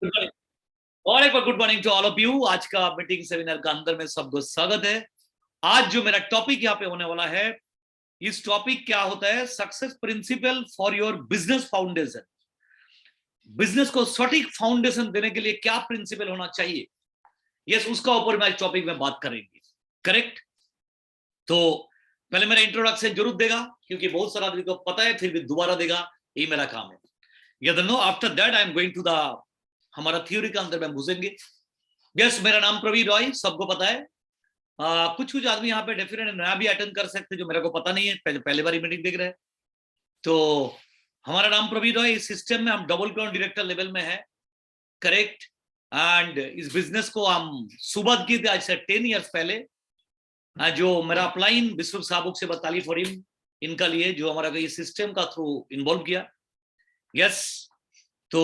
Good morning और एक बार good morning to all of you. आज का मीटिंग सेमिनार का अंदर में सबको स्वागत है। आज जो मेरा टॉपिक यहाँ पे होने वाला है, इस टॉपिक क्या होता है, success principle for your business foundation. Business को सटीक फाउंडेशन देने के लिए क्या प्रिंसिपल होना चाहिए, यस, उसका ऊपर मैं टॉपिक में बात करेंगे। करेक्ट। तो पहले मेरा इंट्रोडक्शन जरूर देगा, क्योंकि बहुत सारा आदमी को पता है, फिर भी दोबारा देगा, यही मेरा काम है। You know, after that I am going to the हमारा थ्योरी के अंदर में घुसेंगे। यस, मेरा नाम प्रवीण रॉय, सबको पता है। कुछ कुछ आदमी यहाँ पे डेफिनेट नया भी अटेंड कर सकते, जो मेरे को पता नहीं है, पहले बार मीटिंग देख रहे हैं। तो हमारा नाम प्रवीण रॉय, इस सिस्टम में हम डबल क्राउन डायरेक्टर लेवल में है। करेक्ट। एंड इस बिजनेस को हम सुबह की थी आज से 10 ईयर्स पहले। जो मेरा अपलाइन विश्व साबुक से बताली फॉर हिम, इनका लिए जो हमारा इस सिस्टम का थ्रू इन्वॉल्व किया। यस, तो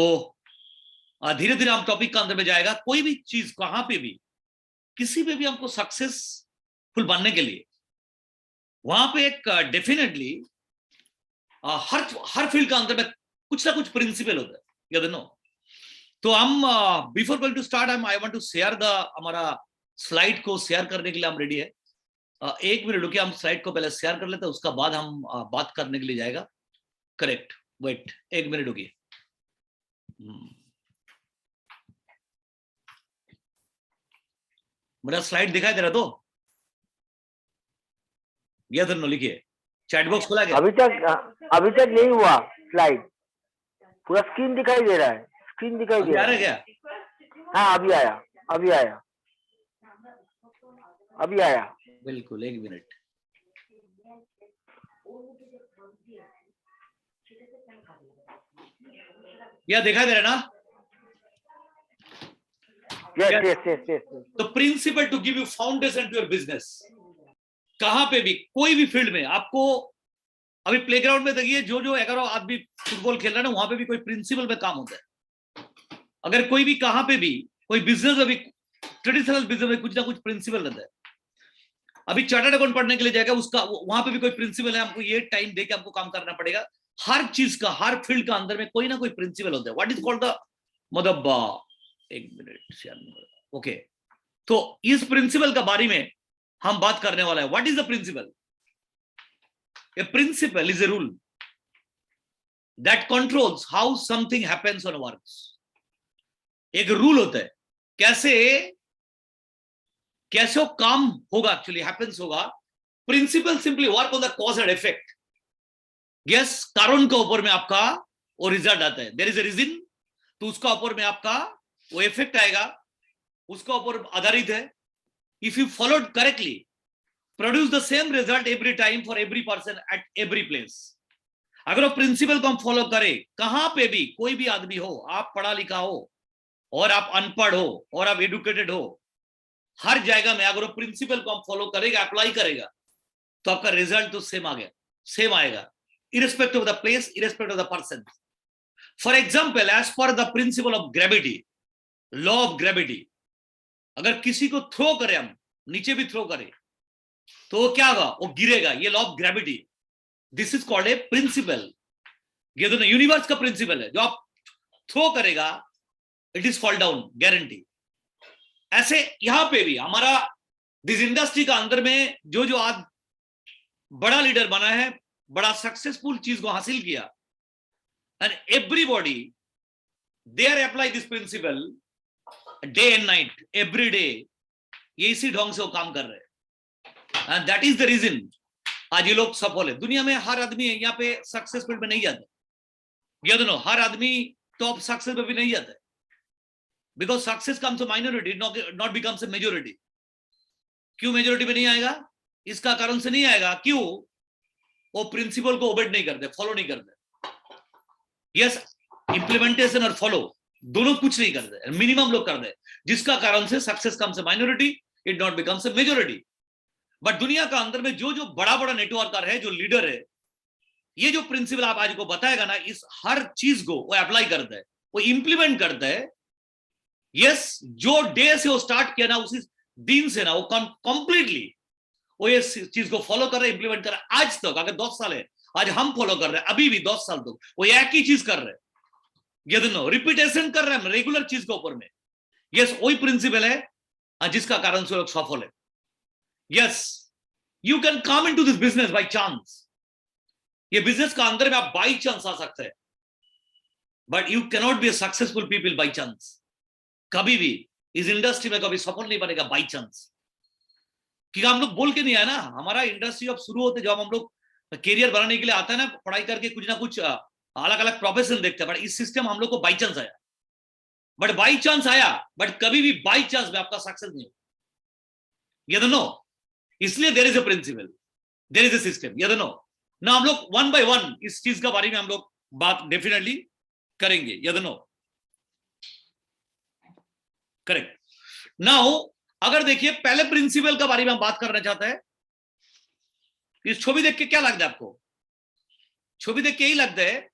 धीरे धीरे हम टॉपिक का अंदर में जाएगा। कोई भी चीज कहां पे भी, किसी पे भी हमको सक्सेसफुल बनने के लिए वहां पे एक डेफिनेटली हर फील्ड का अंदर में कुछ ना कुछ प्रिंसिपल होता है, यू नो। तो हम before going to start I want to share the हमारा स्लाइड को शेयर करने के लिए हम रेडी है। एक मिनट रुकिए, हम स्लाइड को पहले शेयर कर लेते हैं, उसका बाद हम बात करने के लिए जाएगा। करेक्ट, वेट एक मिनट रुकिए। मेरा स्लाइड दिखाई दे रहा तो या तो लिखिए, चैट बॉक्स खुला गया? अभी तक नहीं हुआ स्लाइड, पूरा स्क्रीन दिखाई दे रहा है, स्क्रीन दिखाई दे रहा है क्या? हाँ अभी आया बिल्कुल, एक मिनट। या दिखाई दे रहा ना? yes. तो principle to give you foundation to your business. कहां पे भी, कोई भी फील्ड में आपको, अभी प्लेग्राउंड में देखिए, जो अगर आदमी फुटबॉल खेल रहा है ना, वहां पे भी कोई प्रिंसिपल पे काम होता है। अगर कोई भी कहां पे भी, कोई बिजनेस में भी, ट्रेडिशनल बिजनेस में कुछ ना कुछ प्रिंसिपल रहता है। अभी चार्टर्ड अकाउंट पढ़ने के लिए जाएगा, उसका वहां पे भी कोई प्रिंसिपल है, हमको ये टाइम देके हमको काम करना पड़ेगा। हर चीज का, हर फील्ड का अंदर में कोई ना कोई प्रिंसिपल होता है। व्हाट इज कॉल्ड द, मतलब एक मिनट, ओके। तो इस प्रिंसिपल का बारे में हम बात करने वाला है। What is the principle? A principle is a rule that controls how something happens on works. एक रूल होता है कैसे वो काम होगा, एक्चुअली हैपेंस होगा। Principle simply work on the cause and effect. Yes, कारण के ऊपर में आपका वो रिजल्ट आता है। देयर इज ए रीजन, तो उसका ऊपर में आपका वो इफेक्ट आएगा, उसका ऊपर आधारित है। If you followed correctly, produce the same result every time for every person at every place. अगर वो प्रिंसिपल को हम फॉलो करें, कहां पे भी कोई भी आदमी हो, आप पढ़ा लिखा हो और आप अनपढ़ हो और आप एडुकेटेड हो, हर जगह में अगर वो प्रिंसिपल को हम फॉलो करेगा, अप्लाई करेगा, तो आपका रिजल्ट तो सेम आएगा, irrespective of the place, irrespective of the person. For example, as per the principle of gravity, law of gravity, अगर किसी को थ्रो करें, हम नीचे भी थ्रो करें, तो वो क्या होगा, वो गिरेगा। ये law of gravity, this is called a principle. ये दोनों यूनिवर्स का प्रिंसिपल है। जो आप थ्रो करेगा, it is fall down, guarantee. ऐसे यहां पे भी हमारा दिस इंडस्ट्री का अंदर में जो आज बड़ा लीडर बना है, बड़ा सक्सेसफुल चीज को हासिल किया, and everybody they are apply this principle day and night, every day. ये इसी ढंग से वो काम कर रहे हैं, and that is the reason आज ये लोग सफल है। दुनिया में हर आदमी यहाँ पे सक्सेस फील्ड में नहीं जाता, ये दोनों हर आदमी टॉप सक्सेस पे भी नहीं जाता है, because success comes a minority, not becomes a majority. क्यों मेजोरिटी में नहीं आएगा? इसका कारण से नहीं आएगा, क्यों? वो प्रिंसिपल को ओबेड नहीं करते, फॉलो नहीं करते। यस, इंप्लीमेंटेशन और फॉलो दोनों कुछ नहीं करते, मिनिमम लोग करते हैं, जिसका कारण से success comes a minority, it not becomes a majority. But दुनिया का अंदर में जो बड़ा बड़ा नेटवर्कर है, जो लीडर है, ये जो प्रिंसिपल आप आज को बताएगा ना, इस हर चीज को वो अप्लाई करता है, वो इंप्लीमेंट करता है। यस, जो डे से वो स्टार्ट किया ना, उसी दिन से ना वो कंप्लीटली वो ये चीज को फॉलो कर रहे हैं, इंप्लीमेंट कर रहे हैं आज तक। अगर 10 साल है, आज हम फॉलो कर रहे हैं, अभी भी 10 साल तक वो एक ही चीज कर रहे हैं। ये नो रिपीटेशन कर रहे हैं रेगुलर चीज के ऊपर में, यस वही प्रिंसिपल है जिसका कारण से लोग सफल है। Yes you can come into this business by chance, ये बिजनेस का अंदर में आप बाई चांस आ सकते हैं, but you can not be a successful people by chance. कभी भी इस इंडस्ट्री में कभी सफल नहीं बनेगा बाई चांस, क्योंकि हम लोग बोल के नहीं आए ना, हमारा इंडस्ट्री अब शुरू होते जब हम लोग कैरियर बनाने के लिए आता है ना, पढ़ाई करके कुछ ना कुछ अलग अलग प्रोफेशन देखते हैं, बट इस सिस्टम हम लोग को बाई चांस आया, बट बाई चांस आया, बट कभी भी बाई चांस में आपका सक्सेस नहीं हो, ये नो। इसलिए there is a principle, there is a system, you know ना। हम लोग वन बाय वन इस चीज के बारे में हम लोग बात डेफिनेटली करेंगे, ये नो करेक्ट। नाउ अगर देखिए पहले प्रिंसिपल के बारे में हम बात करना चाहते हैं, इस छवि देख के क्या लगता है आपको? छवि देख के यही लगता है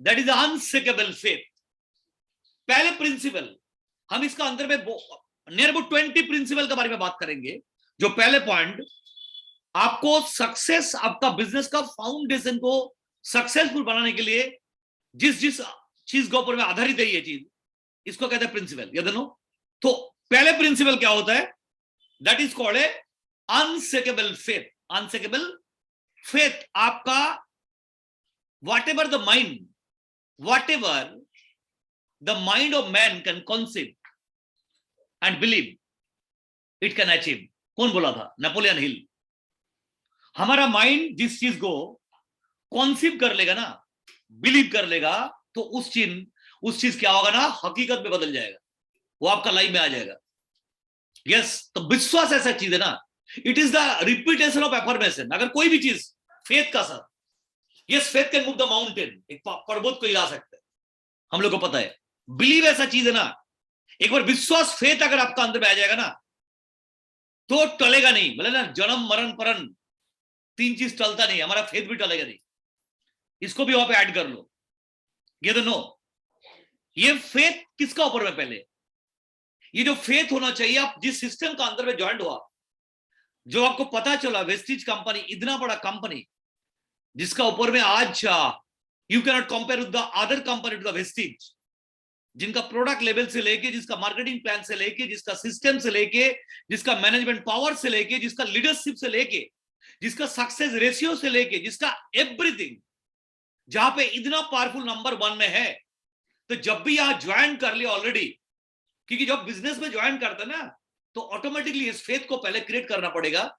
दैट इज अनशेकेबल फेथ। पहले प्रिंसिपल हम इसका अंदर में नियर अबाउट 20 प्रिंसिपल के बारे में बात करेंगे। जो पहले पॉइंट आपको सक्सेस, आपका बिजनेस का फाउंडेशन को सक्सेसफुल बनाने के लिए जिस जिस चीज के ऊपर में आधारित है ये चीज, इसको कहते हैं प्रिंसिपल, याद नो। तो पहले प्रिंसिपल क्या होता है? That is called A unshakeable faith. Unshakeable faith आपका whatever the mind of man can conceive and believe, it can achieve। कौन बोला था? Napoleon Hill. हमारा माइंड जिस चीज को कॉन्सीव कर लेगा ना, बिलीव कर लेगा, तो उस चीज क्या होगा ना, हकीकत में बदल जाएगा, वो आपका लाइफ में आ जाएगा। यस तो विश्वास ऐसा चीज है ना, it is the repetition of affirmation. अगर कोई भी चीज फेथ का साथ, yes faith can move the mountain, एक पर्वत को हिला सकते हैं, हम लोग को पता है। बिलीव ऐसा चीज है ना, एक बार विश्वास फेथ अगर आपका अंदर में आ जाएगा ना, तो टलेगा नहीं। बोले ना जन्म मरण परण तीन चीज टलता नहीं, हमारा फेथ भी टलेगा नहीं। इसको भी वहां पे ऐड कर लो, ये तो नो। ये फेथ किसका ऊपर में? पहले ये जो फेथ होना चाहिए, आप जिस सिस्टम का अंदर में ज्वाइंट हुआ, जो आपको पता चला वेस्टिज कंपनी इतना बड़ा कंपनी जिसका ऊपर में आज you can not compare with the other company to the Vestige, जिनका प्रोडक्ट लेवल से लेके, जिसका मार्केटिंग प्लान से लेके, जिसका सिस्टम से लेके, जिसका मैनेजमेंट पावर से लेके, जिसका लीडरशिप से लेके, जिसका सक्सेस रेशियो से लेके, जिसका एवरीथिंग, जहां पे इतना पावरफुल नंबर 1 में है। तो जब भी यहां ज्वाइन कर लिया ऑलरेडी, क्योंकि जब बिजनेस में ज्वाइन करते हैं ना, तो ऑटोमेटिकली इस फेथ को पहले क्रिएट करना पड़ेगा,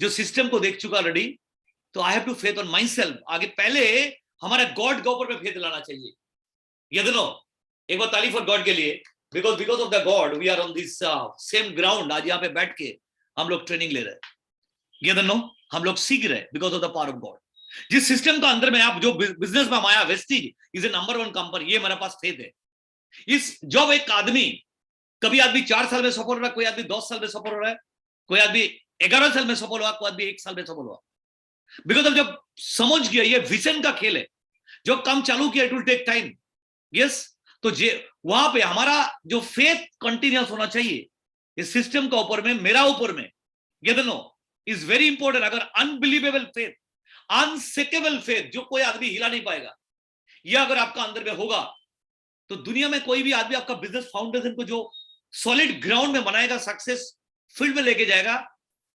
जो सिस्टम को देख चुका ऑलरेडी। तो I have to faith on my self. आगे पहले हमारा गॉड के ऊपर में फेथ लाना चाहिए, ये दोनों। एक बार तारीफ फॉर गॉड के लिए, because of the God we are on this same ground. आज यहाँ पे बैठ के हम लोग ट्रेनिंग ले रहे हैं, ये दोनों हम लोग सीख रहे हैं because of the power of God. जिस सिस्टम का अंदर में आप जो बिजनेस में आया, Vestige is a number 1 company, ये मेरे पास फेथ है। इस जब एक आदमी, कभी आदमी 4 साल में सफल हो रहा है, कोई आदमी 10 साल में सफल हो रहा है, कोई आदमी 11 साल में सफल हुआ, कोई आदमी 1 साल में सफल हुआ। बिकॉज ऑफ जब समझ गया ये विजन का खेल है, जो काम चालू किया it will take time. Yes तो वहां पे हमारा जो फेथ कंटिन्यूस होना चाहिए इस सिस्टम का ऊपर में, मेरा ऊपर में, ये दोनों इज वेरी इंपॉर्टेंट। अगर अनबिलीवेबल फेथ, अनसेकेबल फेथ, जो कोई आदमी हिला नहीं पाएगा, यह अगर आपका अंदर में होगा, तो दुनिया में कोई भी आदमी आपका बिजनेस फाउंडेशन को जो सॉलिड ग्राउंड में बनाएगा, सक्सेस फील्ड में लेके जाएगा,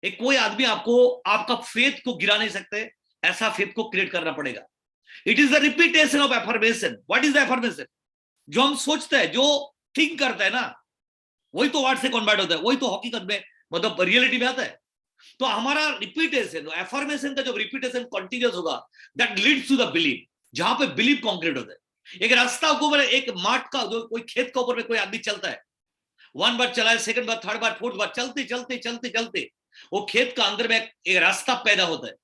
एक कोई आदमी आपको आपका फेथ को गिरा नहीं सकते। ऐसा फेथ को क्रिएट करना पड़ेगा। It is the repetition of affirmation. What is the affirmation? जो हम सोचते हैं, जो थिंक करते हैं ना, वही तो वर्ड से कन्वर्ट होता है, वही तो हकीकत में मतलब रियलिटी में आता है। तो हमारा रिपीटेशन, एफर्मेशन का जो रिपीटेशन कंटिन्यूस होगा, that leads to the believe, जहां पे बिलीव कॉन्क्रीट होता है। एक रास्ता के ऊपर, एक मार्ट का, जो कोई खेत के ऊपर में कोई आदमी चलता है, 1 बार चला है, 2nd बार, 3rd बार, 4th बार, चलते चलते चलते चलते वो खेत का अंदर में एक रास्ता पैदा होता है।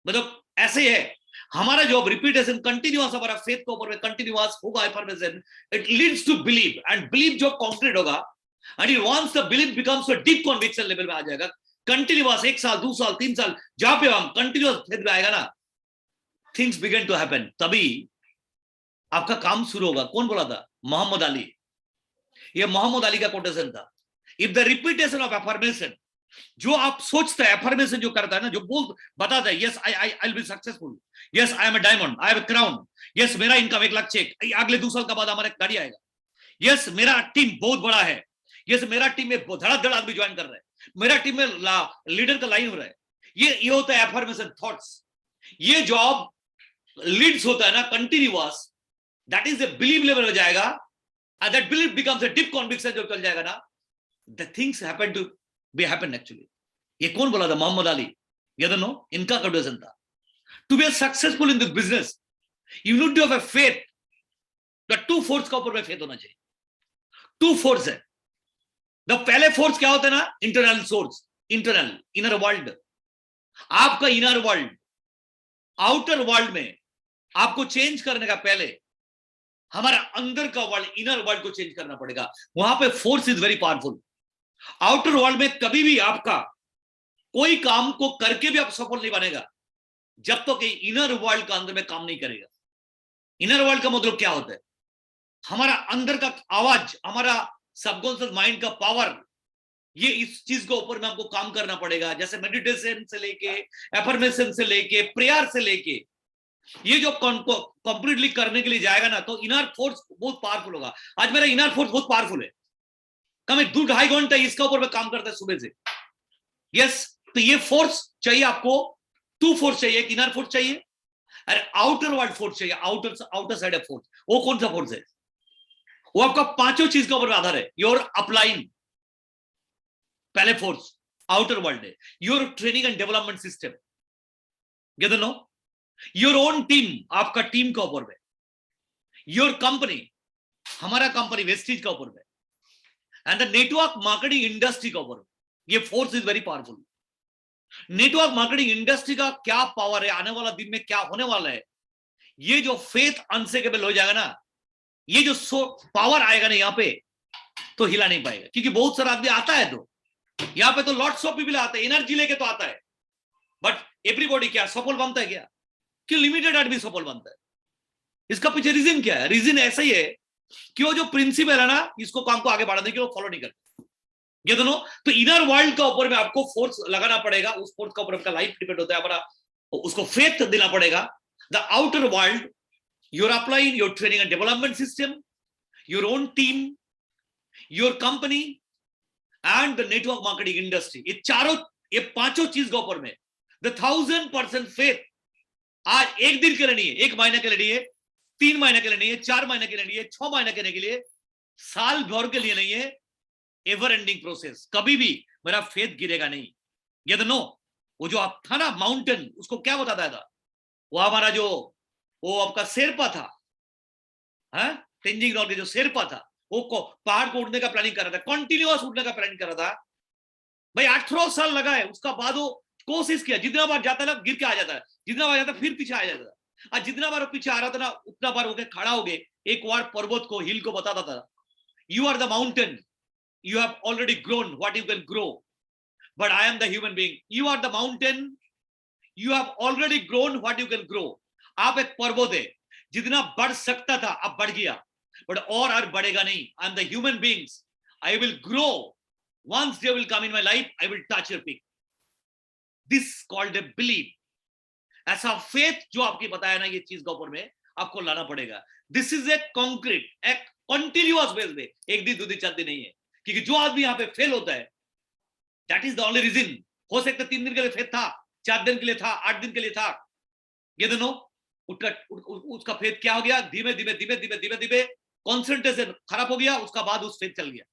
मतलब ऐसे ही है हमारा जो रिपीटेशन कंटिन्यूअस, हमारा फेथ के ऊपर में कंटिन्यूअस होगा affirmation, it leads to believe, and believe जो कॉन्क्रीट होगा, and once the believe becomes a deep conviction level में आ जाएगा, कंटिन्यूअस 1 साल 2 साल 3 साल, जहां पे हम कंटिन्यूअस फेथ में आएगा ना, थिंग्स बिगिन टू हैपन। तभी आपका काम शुरू होगा। कौन बोला था? मोहम्मद अली। ये मोहम्मद अली का कोटेशन था। If the repetition of affirmation जो आप सोचते हैं, एफर्मेशन जो करता है ना, जो बोल बताता है, yes I will be successful, yes I am a diamond, I have a crown, yes मेरा इनकम 1 लाख चेक, अगले 2 साल का बाद हमारा गाड़ी आएगा, यस मेरा टीम बहुत बड़ा है, यस मेरा टीम में धड़ाधड़ आदमी ज्वाइन कर रहे हैं, मेरा टीम में लीडर का लाइन हो रहा है। ये होता है एफर्मेशन थॉट्स। ये जॉब लीड्स होता है ना continuous, that is a believe level हो जाएगा, and that belief becomes a deep conviction जब चल जाएगा ना, the things happen to be happen actually। ये कौन बोला था? मोहम्मद अली, ये दोनों इनका कंक्लूजन था। To be successful in this business, you need to have a faith। The 2 force का ऊपर में फेथ होना चाहिए। 2 फोर्स है। द पहले फोर्स क्या होता है ना? Internal source, internal inner world. आपका इनर वर्ल्ड आउटर वर्ल्ड में आपको चेंज करने का पहले हमारा अंदर का वर्ल्ड, इनर वर्ल्ड को चेंज करना पड़ेगा। वहां पे force is very powerful. Outer world में कभी भी आपका कोई काम को करके भी आप सफल नहीं बनेगा जब तक तो इनर वर्ल्ड का अंदर में काम नहीं करेगा। इनर वर्ल्ड का मतलब क्या होता है? हमारा अंदर का आवाज, हमारा सबकॉन्शियस माइंड का पावर, ये इस चीज के ऊपर में हमको काम करना पड़ेगा। जैसे मेडिटेशन से लेके, एफर्मेशन से लेके, प्रेयर से लेके, ये जो कंप्लीटली करने के लिए जाएगा ना, तो इनर फोर्स बहुत पावरफुल होगा। आज मेरा इनर फोर्स बहुत पावरफुल है, कम 2-2.5 घंटा इसका ऊपर में काम करता है सुबह से। यस, तो ये फोर्स चाहिए आपको। 2 फोर्स चाहिए, एक इनर फोर्स चाहिए और आउटर वर्ल्ड फोर्स चाहिए, आउटर साइड ऑफ फोर्स। वो कौन सा फोर्स है? वो आपका 5 चीज के ऊपर आधार है। योर अपलाइन, पहले फोर्स आउटर वर्ल्ड है। Your training and development system, ये दोनों। योर ओन टीम, आपका टीम का ऊपर में। योर कंपनी, हमारा कंपनी वेस्टीज का ऊपर में। And the network marketing industry का ऊपर में। ये force is very powerful. Network marketing industry का क्या पावर है, आने वाला दिन में क्या होने वाला है, ये जो फेथ अनसेकेबल हो जाएगा ना, ये जो पावर आएगा ना यहाँ पे, तो हिला नहीं पाएगा। क्योंकि बहुत सारा आदमी आता है, तो यहाँ पे तो लॉट्स ऑफ पीपल आते हैं, एनर्जी लेके तो आता है, बट एवरीबॉडी क्या सफल बनता है क्या? क्यों लिमिटेड आदमी सफल बनता है? इसका पीछे रीजन क्या है? रीजन ऐसा ही है कि वो जो प्रिंसिपल है ना, इसको काम को आगे बढ़ाने के लिए फॉलो नहीं करते, ये दोनों। तो इनर वर्ल्ड का ऊपर में आपको फोर्स लगाना पड़ेगा, उस फोर्स का ऊपर आपका लाइफ डिपेंड होता है हमारा, उसको फेथ देना पड़ेगा। The outer world, your upline, your training and development system, your own team, your company and the network marketing industry. ये 5 चीज के ऊपर में द 1000% फेथ। आज एक दिन के लिए नहीं है, 1 महीने के लिए नहीं है, 3 महीने के लिए नहीं है, 4 महीने के लिए नहीं है, 6 महीने के लिए, साल भर के लिए नहीं है। Ever ending process. कभी भी मेरा फेथ गिरेगा नहीं। ये तो नो, वो जो आप था ना माउंटेन, उसको क्या बताता था? वो हमारा जो वो आपका शेरपा था, तेंजिंग नॉर्गे जो शेरपा था, वो पहाड़ को उड़ने का प्लानिंग कर रहा था, कंटिन्यूअस उड़ने का प्लानिंग कर रहा था भाई। 18 साल लगा है, उसका बाद वो कोशिश किया, जितना बार जाता ना गिर के आ जाता है, जितना बार जाता फिर पीछे आ जाता था, और जितना बार पीछे आ रहा था ना, उतना बार होके खड़ा हो गए, एक बार पर्वत को, हिल को बताता था, you are the mountain, you have already grown what you can grow, but I am the human being। you are the mountain, you have already grown what you can grow। आप एक पर्वत है, जितना बढ़ सकता था अब बढ़ गया, but और बढ़ेगा नहीं। I am the human beings, I will grow, once they will come in my life I will touch your peak। this called a belief। ऐसा फेथ जो आपकी बताया ना, ये चीज के ऊपर में आपको लाना पड़ेगा। दिस इज ए कॉन्क्रीट, एक कंटिन्यूअस बेस पे, एक दिन 2 दिन 4 दिन नहीं है। क्योंकि जो आदमी यहाँ पे फेल होता है, that is the only reason. हो सकता है 3 दिन के लिए फेथ था, 4 दिन के लिए था, 8 दिन के लिए था, ये दोनों उसका फेथ क्या हो गया? धीमे धीमे कॉन्सेंट्रेशन खराब हो गया, उसका बाद उस फेथ चल गया।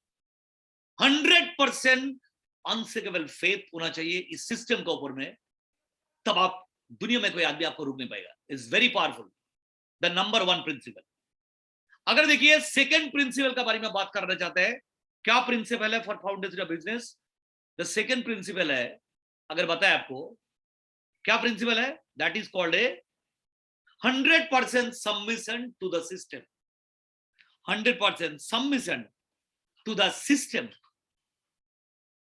100% अनसेकेबल फेथ होना चाहिए इस सिस्टम के ऊपर में, तब आप दुनिया में कोई आदमी आपको रोक नहीं पाएगा। Is very powerful, the number 1 principle. अगर देखिए सेकेंड प्रिंसिपल का बारे में बात करना चाहते हैं, क्या प्रिंसिपल है for foundation of business? The second principle है, अगर बताए आपको क्या प्रिंसिपल है, that is called a 100% submission to the system. 100% submission to the system.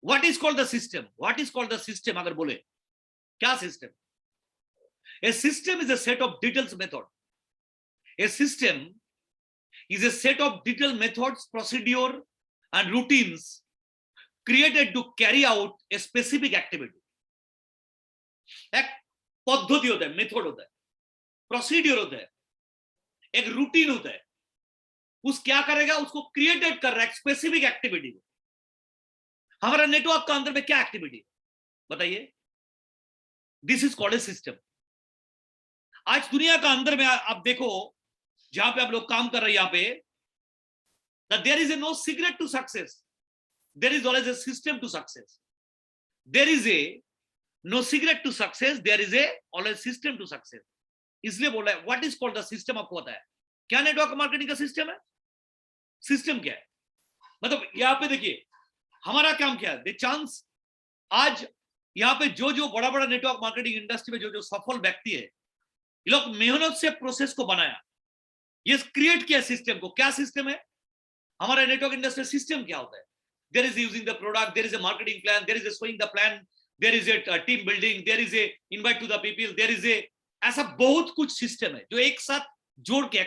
What is called the system? What is called the system? अगर बोले क्या system? A system is a set of details method. A system is a set of detailed methods, procedure and routines created to carry out a specific activity. एक पद्धति होता है, method होता है, procedure होता है, एक रूटीन होता है. उस क्या करेगा, उसको क्रिएटेड कर रहा है स्पेसिफिक एक्टिविटी को. हमारा नेटवर्क का अंदर में क्या एक्टिविटी बताइए? This is called A system. आज दुनिया का अंदर में आप देखो, जहां पे आप लोग काम कर रहे हैं, यहां पे there is a no secret to success. There is always a system to success. There is a no secret to success, there is a always system to success. इसलिए बोल रहा है what is called the system. आपको पता है क्या network marketing का system है? सिस्टम क्या है? मतलब यहां पे देखिए हमारा काम क्या है. द चांस आज यहां पे जो बड़ा बड़ा नेटवर्क मार्केटिंग इंडस्ट्री में जो सफल व्यक्ति है, ये लोग मेहनत से प्रोसेस को बनाया, ये क्रिएट किया सिस्टम को. क्या सिस्टम है हमारा नेटवर्क इंडस्ट्री? सिस्टम क्या होता है? There is using the product, there is a marketing plan, there is a showing the plan, there is a team building, there is a invite to the people, there is a, ऐसा बहुत कुछ system है जो एक साथ जोड़ के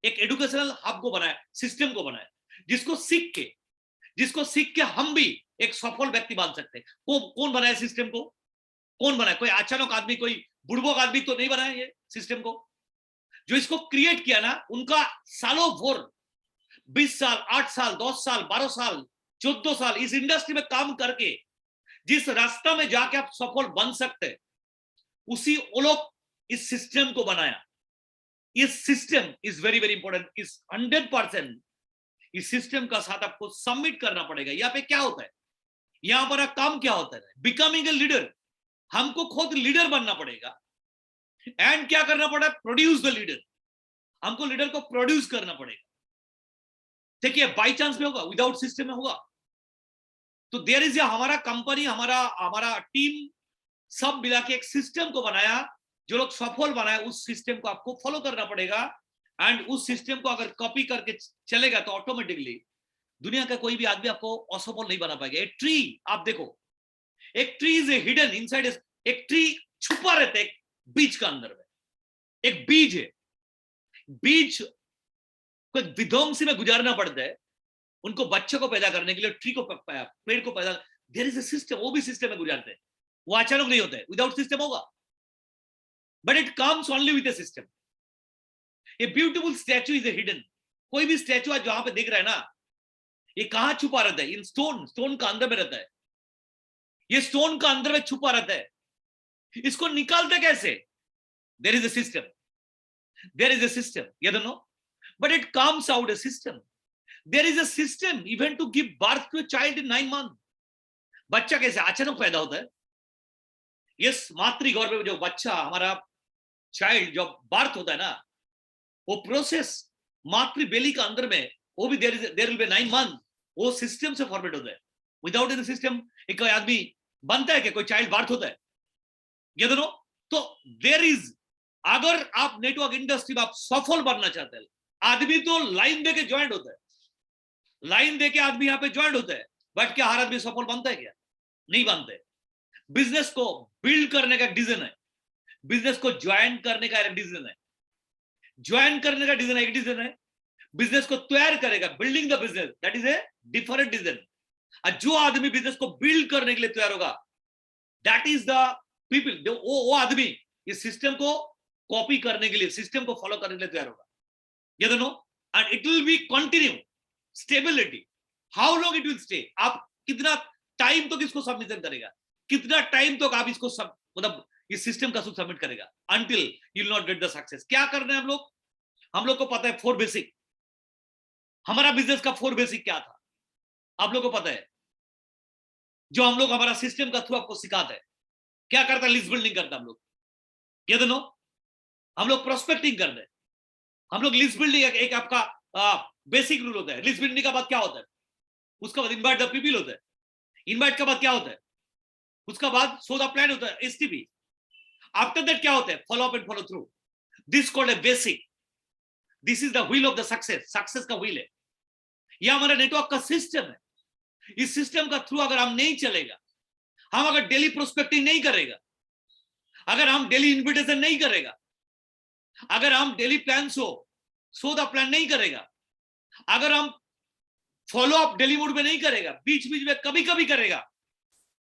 एक एजुकेशनल हब को बनाया, सिस्टम को बनाया, जिसको सीख के हम भी एक सफल व्यक्ति बन सकते हैं. कौन बनाया सिस्टम को? कौन बनाया? कोई अचानक आदमी, कोई बुड़बक आदमी तो नहीं बनाया ये सिस्टम को. जो इसको क्रिएट किया ना, उनका सालों भर 20 साल, 8 साल, 10 साल, 12 साल, 14 साल इस इंडस्ट्री में काम करके जिस रास्ता में जाके आप सफल बन सकते हैं, उसी वो लोग इस सिस्टम को बनाया. इस system is very very important. इस 100% इस सिस्टम का साथ आपको सबमिट करना पड़ेगा. यहाँ पे क्या होता है, यहाँ पर काम क्या होता है? Becoming a leader. हमको खुद लीडर बनना पड़ेगा. एंड क्या करना पड़ेगा? Produce the leader. हमको लीडर को प्रोड्यूस करना पड़ेगा. देखिए बाई चांस में होगा, विदाउट सिस्टम में होगा. तो देयर इज हमारा कंपनी, हमारा टीम सब मिला के एक सिस्टम को बनाया. जो लोग सफल बनाया उस सिस्टम को आपको फॉलो करना पड़ेगा. एंड उस सिस्टम को अगर कॉपी करके चलेगा तो ऑटोमेटिकली दुनिया का कोई भी आदमी आपको असफल नहीं बना पाएगा. एक ट्री आप देखो, एक tree is a hidden inside. एक ट्री छुपा रहता है एक बीज का अंदर में. एक बीज है, बीज को विध्वंसी में गुजारना पड़ता है उनको बच्चे को पैदा करने के लिए, ट्री को, पेड़ को पैदा. There is a system. वो भी सिस्टम में गुजारते हैं. वो अचानक नहीं होता है, विदाउट सिस्टम होगा. But it comes only with A system. A beautiful statue is a hidden. कोई भी स्टैचू आज जहां पे देख रहा है ना, ये कहां छुपा रहता है? इन स्टोन का अंदर में रहता है. ये स्टोन का अंदर में छुपा रहता है. इसको निकालते कैसे? There is a system. There is a system. Yes और no? But it comes out a system. There is a system even to give birth to a child in 9 month. बच्चा कैसे अचानक पैदा होता है? यस, मातृगर्भ में जो बच्चा, हमारा चाइल्ड जो बर्थ होता है ना, वो प्रोसेस मातृ बेली का अंदर में, वो भी देयर विल बी 9 मंथ. वो सिस्टम से फॉर्मेट होता है. विदाउट एनी सिस्टम एक कोई आदमी बनता है कि कोई चाइल्ड बर्थ होता है? ये दोनों. तो देयर इज, अगर आप नेटवर्क इंडस्ट्री में आप सफल बनना चाहते हैं, आदमी तो लाइन देके ज्वाइंट होता है. लाइन देके आदमी यहाँ पे ज्वाइंट होता है. बट क्या हर आदमी सफल बनता है? क्या नहीं बनते. बिजनेस को बिल्ड करने का डिसीजन है, बिजनेस को ज्वाइन करने का एक डिसीजन है. ज्वाइन करने का डिसीजन एक डिसीजन है, बिजनेस को तैयार करेगा, building the business, that is a different decision. और जो आदमी बिजनेस को बिल्ड करने के लिए तैयार होगा, दैट इज द पीपल. वो आदमी इस सिस्टम को कॉपी करने के लिए, सिस्टम को फॉलो करने के लिए तैयार होगा. ये दोनों. And it will be continue stability. How long it will stay? आप कितना टाइम तक इसको सबमिशन करेगा, कितना टाइम तक आप इसको मतलब इस सिस्टम का सबमिट करेगा, until you will not gate the success. क्या करना है हम लोग को पता है 4 बेसिक. हमारा बिजनेस का 4 बेसिक क्या था आप लोग को पता है? जो हम लोग हमारा सिस्टम का थ्रू आपको सिखाते हैं. क्या करता है? लिस्ट बिल्डिंग करता है हम लोग. ये दोनों. हम लोग प्रोस्पेक्टिंग करते हैं. हम लोग लिस्ट बिल्डिंग, एक आपका बेसिक रूल होता है. लिस्ट बिल्डिंग का बाद क्या होता है? उसका बाद इनवाइट द पीपल होता है. इनवाइट का बाद क्या होता है? उसका बाद सो द प्लान होता है, एसटीपी. आफ्टर दैट क्या होता है? Follow up and follow through. This called a basic. This is the wheel of the success. Success का व्हील है. यह हमारा नेटवर्क का सिस्टम है. इस सिस्टम का थ्रू अगर हम नहीं चलेगा, हम अगर डेली प्रोस्पेक्टिंग नहीं करेगा, अगर हम डेली इन्विटेशन नहीं करेगा, अगर हम daily plan so the plan नहीं करेगा, अगर हम फॉलो अप डेली मोड में नहीं करेगा, बीच बीच में कभी कभी करेगा,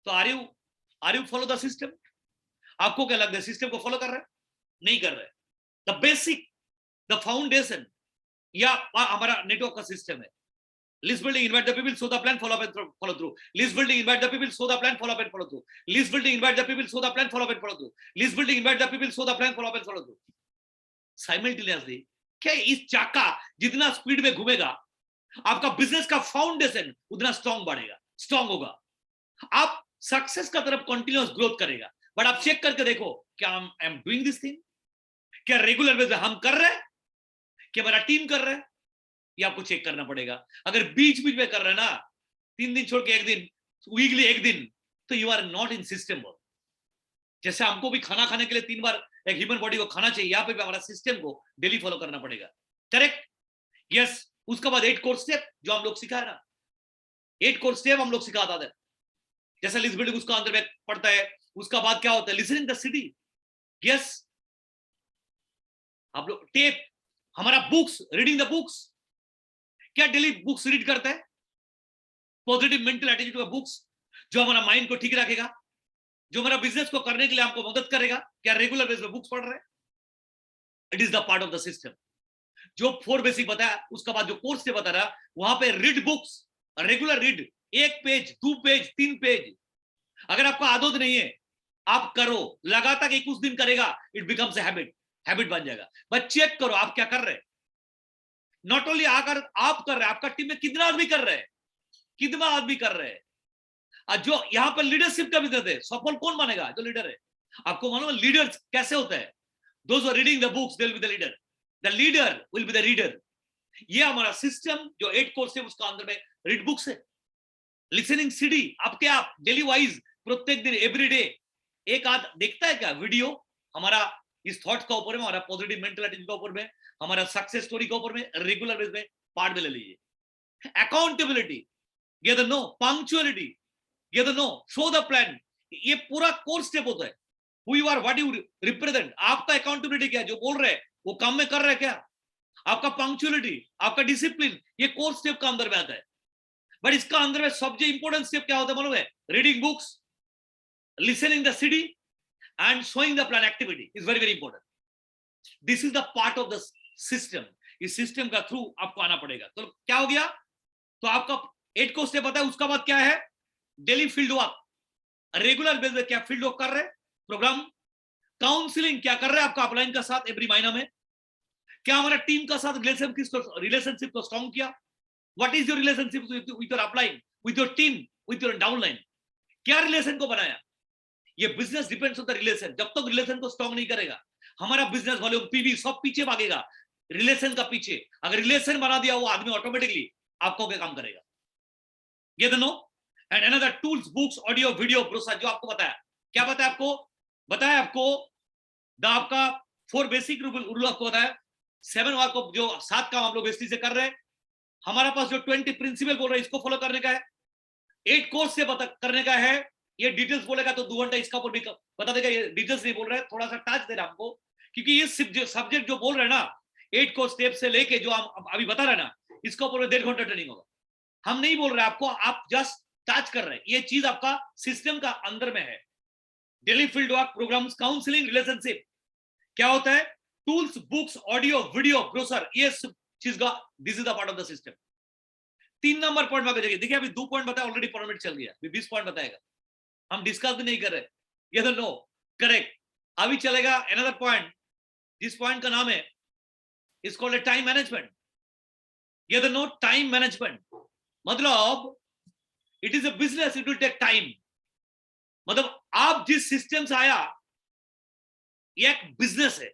तो are you follow the system? आपको क्या लगता है, सिस्टम को फॉलो कर रहे हैं? नहीं कर रहे। द बेसिक, द फाउंडेशन या हमारा नेटवर्क का सिस्टम है, list building, invite the people, show the plan, follow up and follow through. List building, invite the people, show the plan, follow up and follow through. List building, invite the people, show the plan, follow up and follow through. List building, invite the people, show the plan, follow up and follow through. Simultaneously, क्या इस चाका जितना speed में घूमेगा, आपका business का foundation उतना strong बढ़ेगा, स्ट्रॉन्ग होगा, आप सक्सेस का तरफ कंटिन्यूअस ग्रोथ करेगा। बट आप चेक करके देखो, क्या I am doing this thing? क्या रेगुलर बेस पे हम कर रहे हैं? क्या हमारा टीम कर रहा है? ये आपको चेक करना पड़ेगा। अगर बीच बीच में कर रहे हैं ना, 3 दिन छोड़ के 1 दिन, वीकली 1 दिन, तो you are not in system work. जैसे हमको भी खाना खाने के लिए 3 बार एक ह्यूमन बॉडी को खाना चाहिए, यहाँ पे भी हमारा सिस्टम को डेली फॉलो करना पड़ेगा। करेक्ट? यस। उसके बाद 8 कोर स्टेप जो हम लोग सिखाए ना, 8 कोर स्टेप हम लोग सिखाता था। जैसे लिस्ट बिल्डिंग उसका अंदर में पड़ता है, उसका बाद क्या होता है, लिसनिंग द सिटी। यस, आप लोग टेप, हमारा बुक्स, रीडिंग द बुक्स, क्या डेली बुक्स रीड करता है? पॉजिटिव मेंटल एटीट्यूड का बुक्स, जो हमारा माइंड को ठीक रखेगा, जो हमारा बिजनेस को करने के लिए हमको मदद करेगा। क्या रेगुलर बेस पे बुक्स पढ़ रहे हैं? It is the part of the system. जो 4 बेसिक बताया, उसका बाद जो कोर्स से बता रहा, वहां पे read books, regular read, 1 page, 2 page, 3 page. अगर आपका आदत नहीं है, आप करो लगातार, 21 दिन करेगा, it becomes a habit, habit बन जाएगा। बट चेक करो आप क्या कर रहे हैं। नॉट ओनली अगर आप कर रहे हैं, आपका टीम में कितना आदमी कर रहे हैं, कितना आदमी कर रहे हैं। जो यहाँ पर लीडरशिप का बिजनेस है, सफल कौन बनेगा? जो लीडर है। आपको मालूम है लीडर कैसे होता है? Those who are reading the books, they will be the leader, the leader will be the reader. ये हमारा सिस्टम जो 8 कोर्स है, उसका अंदर में रीड बुक्स है, लिसनिंग सीडी, आपके आप डेली वाइज प्रत्येक दिन एवरी डे एक आध देखता है क्या वीडियो हमारा इस थॉट्स का ऊपर में, हमारा पॉजिटिव मेंटल एटीट्यूड का ऊपर में, हमारा सक्सेस स्टोरी के ऊपर में, रेगुलर बेस में पार्ट में ले लीजिए। अकाउंटेबिलिटी, ये द नो, पंक्चुअलिटी, ये द नो, शो द प्लान, ये पूरा कोर्स स्टेप होता है। Who you are, what you represent, आपका अकाउंटेबिलिटी क्या है, जो बोल रहे हैं वो काम में कर रहे हैं क्या, आपका पंक्चुअलिटी, आपका डिसिप्लिन, ये कोर्स स्टेप का अंदर में आता है। बट इसका अंदर में सबसे इंपॉर्टेंट स्टेप क्या होता है मालूम है? Reading books, listening the CD and showing the plan activity is very very important. This is the part of the system. इस सिस्टम का थ्रू आपको आना पड़ेगा। तो क्या हो गया? तो आपका 8 को स्टेप आता है। उसका बाद क्या है? Daily field work, regular base पे क्या फील्ड वर्क कर रहे हैं, प्रोग्राम, काउंसलिंग क्या कर रहे हैं आपका अपलाइन का साथ एवरी महीना में, क्या हमारा टीम का साथ रिलेशनशिप को स्ट्रॉन्ग किया, what is your relationship with your upline, with your team, with your downline, क्या रिलेशन को बनाया। ये business depends on the relation. जब तक रिलेशन को स्ट्रॉन्ग नहीं करेगा, हमारा बिजनेस वॉल्यूम, पीवी सब पीछे भागेगा रिलेशन का पीछे। अगर रिलेशन बना दिया वो आदमी, ऑटोमेटिकली आपको क्या काम करेगा। ये दोनों and another tools, books, audio, video, brochure, जो आपको बताया, क्या बताया आपको? बताया आपको द आपका 4 बेसिक रूल आपको बताया, 7 वर्क जो 7 काम हम लोग बेसिक से कर रहे हैं। हमारा पास जो 20 प्रिंसिपल बोल रहे हैं, इसको फॉलो करने का है। 8 कोर्स से करने का है। ये डिटेल्स बोलेगा तो 2 घंटा इसका ऊपर भी बता देगा। ये डिटेल्स नहीं बोल रहे हैं, थोड़ा सा टच दे रहा हमको, क्योंकि ये सब्जेक्ट जो बोल रहे हैं ना, 8 कोर्स स्टेप से लेके जो हम अभी बता रहे हैं ना, इसका ऊपर 1.5 घंटा ट्रेनिंग होगा। हम नहीं बोल रहे आपको, आप जस्ट टच कर रहे हैं। ये चीज आपका सिस्टम का अंदर में है। Daily field work, programs, counselling, relationship, क्या होता है? Tools, books, audio, video, brochure, ये चीज का, this is the part of the system. 3 number point में देखिए, अभी 2 पॉइंट बताया, ऑलरेडी 15 मिनट चल गया, 20 पॉइंट बताएगा, हम डिस्कस भी नहीं कर रहे। ये तो नो, करेक्ट। अभी चलेगा अनदर पॉइंट, जिस पॉइंट का नाम है इज कॉल्ड टाइम मैनेजमेंट। ये तो नो, टाइम मैनेजमेंट मतलब it is a business, it will take time. मतलब आप जिस सिस्टम से आया, ये एक बिजनेस है,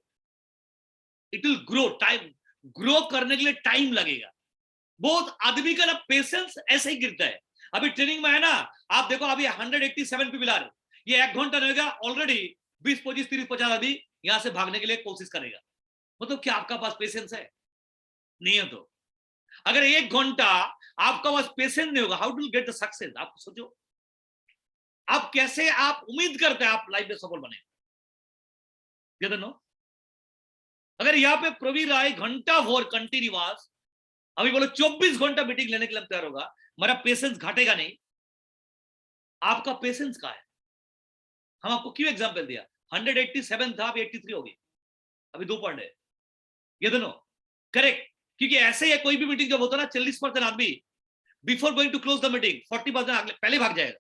it will grow, time grow करने के लिए टाइम लगेगा। बहुत आदमी का ना पेशेंस ऐसे ही गिरता है। अभी ट्रेनिंग में है ना, आप देखो अभी 187 पीपल आ रहे, ये 1 घंटा रहेगा, ऑलरेडी 20, 25, 30, 50 आदमी यहां से भागने के लिए कोशिश करेगा। मतलब क्या आपका पास पेशेंस है? नहीं है। तो अगर 1 घंटा आपका पास पेशेंस नहीं होगा, how to get the success? आप सोचो, आप कैसे, आप उम्मीद करते हैं आप लाइफ में सफल बने? नो, अगर यहाँ पे प्रवीण राय घंटा भर कंटिन्यूअस अभी बोलो 24 घंटा मीटिंग लेने के लिए तैयार होगा, मेरा पेशेंस घटेगा नहीं। आपका पेशेंस कहाँ है? हम आपको क्यों एग्जाम्पल दिया? 187 था, अभी 83 हो गई, अभी 2 पॉइंट है, ये दोनों करेक्ट। क्योंकि ऐसे ही है, कोई भी मीटिंग जब होता है ना, 40% आदमी before going to close the meeting 40% पहले भाग जाएगा।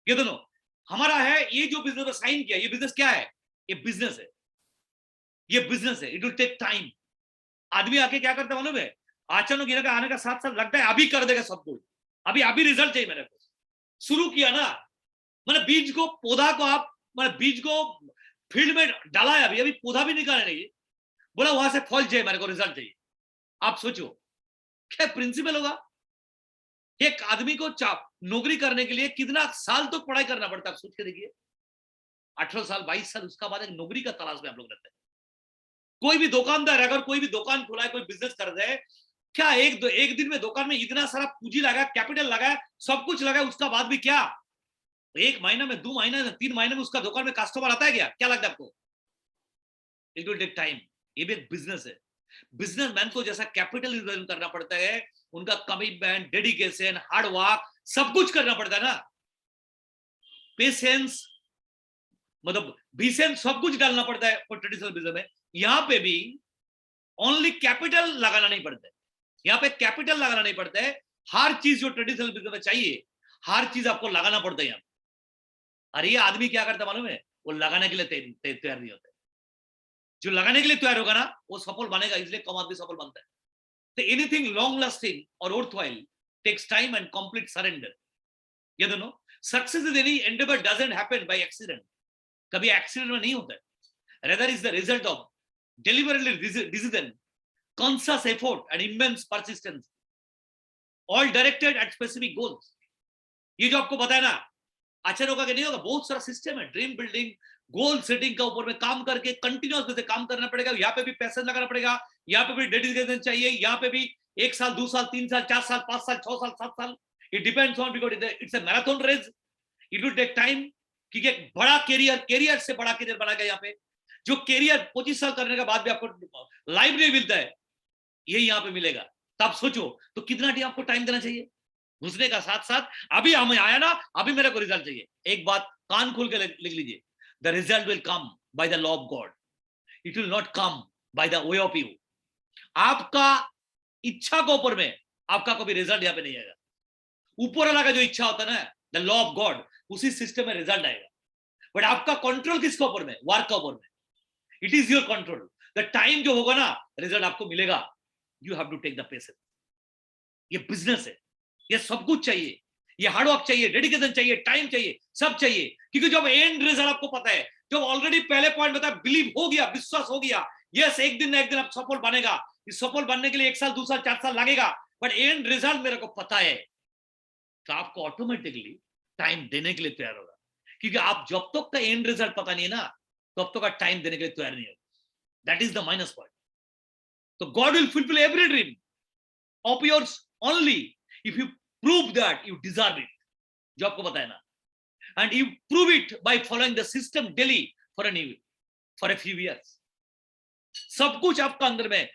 ये दोनों हमारा है। ये जो बिजनेस में साइन किया, ये बिजनेस क्या है? ये बिजनेस है, ये बिजनेस है। It will take time. आदमी आके क्या करता है मालूम है? अचानक गिरा का आने का 7 साल लगता है, अभी कर देगा सब कुछ, अभी रिजल्ट चाहिए मेरे को। शुरू किया ना, मैंने बीज को, पौधा को आप, मैंने बीज को फील्ड में डाला है, अभी पौधा भी निकाला नहीं, बोला वहां से फल चाहिए मेरे को, रिजल्ट चाहिए। आप सोचो क्या प्रिंसिपल होगा? एक आदमी को नौकरी करने के लिए कितना साल तो पढ़ाई करना पड़ता है, सोच के देखिए। 18 साल 22 साल, उसका बाद एक नौकरी का तलाश में आप लोग रहते हैं। कोई भी दुकानदार अगर कोई भी दुकान खुला है, कोई बिजनेस कर रहे हैं, क्या एक दिन में दुकान में इतना सारा पूंजी लगा, कैपिटल लगा, सब कुछ लगा, उसका बाद भी क्या 1 महीना में, 2 महीने में, 3 महीने में उसका दुकान में कस्टमर आता है क्या लगता है आपको? It will take time. ये भी एक बिजनेस है। बिजनेसमैन को जैसा कैपिटल इन्वेस्ट करना पड़ता है, उनका कमिटमेंट, डेडिकेशन, हार्ड वर्क, सब कुछ करना पड़ता है ना। पेशेंस, मतलब बिसेंस, सब कुछ डालना पड़ता है ट्रेडिशनल बिजनेस में। यहां पे भी ओनली कैपिटल लगाना नहीं पड़ता है, यहाँ पे कैपिटल लगाना नहीं पड़ता है। हर चीज जो ट्रेडिशनल बिजनेस में चाहिए, हर चीज आपको लगाना पड़ता है यहाँ। और ये आदमी क्या करता है मालूम है? वो लगाने के लिए तैयार नहीं होता। जो लगाने के लिए तैयार होगा ना, वो सफल बनेगा, इसलिए कम आदमी सफल बनता है। तो एनीथिंग लॉन्ग लास्टिंग और worthwhile takes time and complete surrender. ये दोनों success in any endeavour doesn't happen by accident. कभी एक्सीडेंट में नहीं होता है, rather is the result of deliberately decision, conscious effort and immense persistence, all directed at specific goals। ये जो आपको बताया ना, अचानक होगा कि नहीं होगा, बहुत सारा सिस्टम है। ड्रीम बिल्डिंग, गोल सेटिंग का ऊपर में काम करके कंटिन्यूअस से काम करना पड़ेगा। यहाँ पे भी पैसे लगाना पड़ेगा, यहाँ पे भी डेडिकेशन चाहिए, यहाँ पे भी 1 साल 2 साल 3 साल 4 साल 5 साल 6 साल 7 साल, it depends on, because it's a marathon race, it will take time. क्योंकि एक बड़ा कैरियर से बड़ा कैरियर बना गया। यहाँ पे जो कैरियर 25 साल करने के बाद भी आपको लाइफ नहीं मिलता है, यही यहाँ पे मिलेगा। तब सोचो तो कितना आपको टाइम देना चाहिए घुसने का। साथ साथ अभी हमें आया ना, अभी मेरे को रिजल्ट चाहिए। एक बात कान खोल के लिख लीजिए, the result will come by the law of God, it will not come by the way of you. आपका इच्छा के ऊपर में आपका कभी रिजल्ट यहाँ पे नहीं आएगा। ऊपर वाला का जो इच्छा होता है ना, द लॉ ऑफ गॉड, उसी सिस्टम में रिजल्ट आएगा। बट आपका कंट्रोल किसके ऊपर में? वर्क के ऊपर में। It is your control. The time जो होगा ना, रिजल्ट आपको मिलेगा। You have to take the patience. ये बिजनेस है, ये सब कुछ चाहिए, ये हार्डवर्क चाहिए, डेडिकेशन चाहिए, टाइम चाहिए, सब चाहिए। क्योंकि जब एंड रिजल्ट आपको पता है, जब ऑलरेडी पहले पॉइंट बताया, बिलीव हो गया, विश्वास हो गया, यस एक दिन ना एक दिन आप सफल बनेगा। इस सफल बनने के लिए 1 साल 2 साल 4 साल लगेगा, बट एंड रिजल्ट मेरे को पता है, तो आपको ऑटोमेटिकली टाइम देने के लिए तैयार होगा। क्योंकि आप जब तक का एंड रिजल्ट पता नहीं है ना, तब तक का टाइम देने के लिए तैयार नहीं होगा। That is the minus point. तो God will fulfil every dream of yours only if you prove that you deserve it, जो आपको बताया ना, and you prove it by following the system daily for a few years. सब कुछ आपका अंदर में,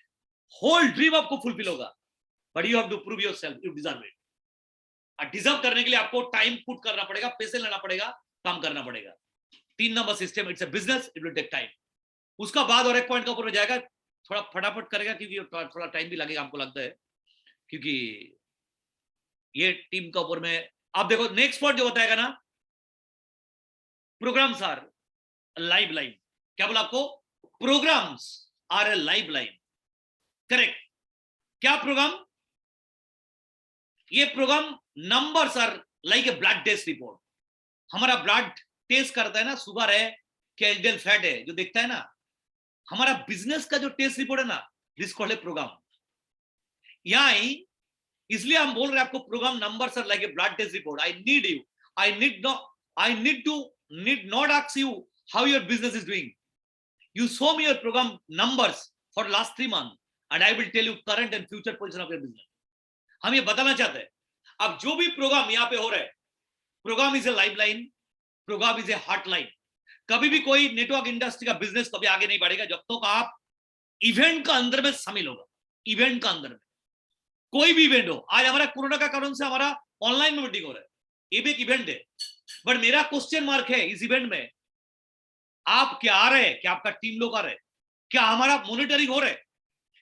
होल ड्रीम आपको फुलफिल होगा, but you have to prove yourself you deserve it. और डिजर्व करने के लिए आपको टाइम पुट करना पड़ेगा, पैसे लेना पड़ेगा, काम करना पड़ेगा। 3 number system, it's a business, it will take time. उसका बाद और एक पॉइंट का ऊपर में जाएगा, थोड़ा फटाफट करेगा क्योंकि थोड़ा टाइम भी लगेगा हमको लगता है, क्योंकि ये टीम का ऊपर में। आप देखो नेक्स्ट पॉइंट जो बताएगा ना, प्रोग्राम्स आर लाइव लाइन। क्या बोला आपको? Programs are a live line. Correct. क्या प्रोग्राम? ये program numbers are like a blood test report. हमारा ब्लड टेस्ट करता है ना, शुगर है क्या एलडीएल फैट है, जो देखता है ना। हमारा बिजनेस का जो टेस्ट रिपोर्ट है ना, दिस कॉल्ड ए प्रोग्राम। यहां इसलिए हम बोल रहे हैं आपको program numbers are like a blood test report. I need you, I need not ask you how your business is doing. You show me your program numbers for last 3 months and I will tell you current and future position of your business. हम ये बताना चाहते हैं। अब जो भी programme यहाँ पे हो रहा है, program is a life line, program is a hot line. कभी भी कोई नेटवर्क इंडस्ट्री का बिजनेस कभी आगे नहीं बढ़ेगा जब तक आप इवेंट का अंदर में शामिल होगा। इवेंट का अंदर में कोई भी इवेंट हो, आज हमारा कोरोना का कारण से हमारा ऑनलाइन में मीटिंग हो रहा है, ये भी एक इवेंट है, बट मेरा क्वेश्चन मार्क है इस इवेंट में, आप क्या आ रहे हैं, क्या आपका टीम लोग आ रहे हैं, क्या हमारा मॉनिटरिंग हो रहा है,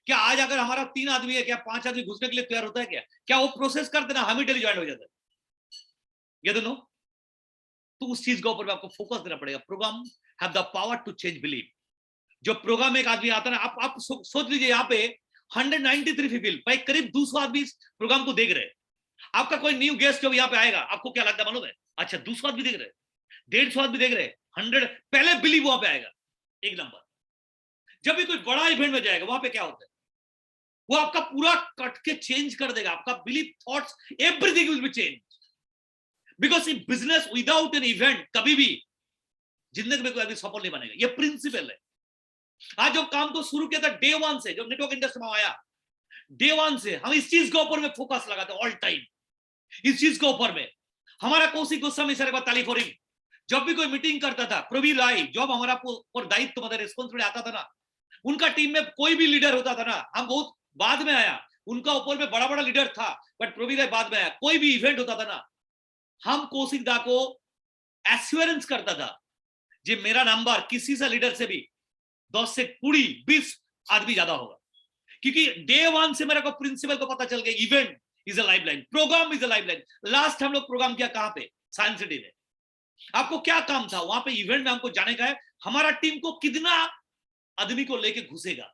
क्या आज अगर हमारा 3 आदमी है, क्या 5 आदमी घुसने के लिए तैयार होता है, क्या वो प्रोसेस करते ना हम ही डेली ज्वाइन हो जाता है, ये दोनों। तो उस चीज के ऊपर आपको फोकस देना पड़ेगा। Program have the power to change believe. जो प्रोग्राम एक आदमी आता है ना, आप सोच लीजिए यहाँ पे 193 पीपल, भाई करीब 200 आदमी इस प्रोग्राम को देख रहे हैं। आपका कोई न्यू गेस्ट जब यहाँ पे आएगा, आपको क्या लगता है मालूम है, अच्छा 200 आदमी देख रहे हैं, 150 आदमी देख रहे हैं, 100, पहले बिलीव वहां पे आएगा। एक नंबर, जब भी कोई बड़ा इवेंट में जाएगा वहां पे क्या होता है, वो आपका पूरा कट के चेंज कर देगा, आपका believe, thoughts, everything will be change. Because in business without an event कभी भी जिंदगी में कोई आदमी सफल नहीं बनेगा, ये प्रिंसिपल है। आज जो काम को शुरू किया था डे 1 से, जब नेटवर्क इंडस्ट्री में आया, डे 1 से हम इस चीज के ऊपर में फोकस लगाते ऑल टाइम, इस चीज के ऊपर में। हमारा कौशिक गोस्वामी सर एक तारीफ हो रही, जब भी कोई मीटिंग करता था, प्रवीण राय, जब हमारा और दायित्व मतलब रिस्पॉन्सिबिलिटी आता था ना, उनका टीम में कोई भी लीडर होता था ना, हम बहुत बाद में आया, उनका ऊपर में बड़ा बड़ा लीडर था, बट प्रवीण राय बाद में आया, कोई भी इवेंट होता था ना, हम कौशिक दा को एश्योरेंस करता था जी मेरा नंबर किसी से लीडर से भी 10 से 20 आदमी ज्यादा होगा, क्योंकि डे 1 से मेरे को प्रिंसिपल को पता चल गया, event is a lifeline, program is a lifeline. Last हम लोग प्रोग्राम किया कहां पे, साइंस सिटी में। आपको क्या काम था वहां पे, इवेंट में हमको जाने का है, हमारा टीम को कितना आदमी को लेके घुसेगा,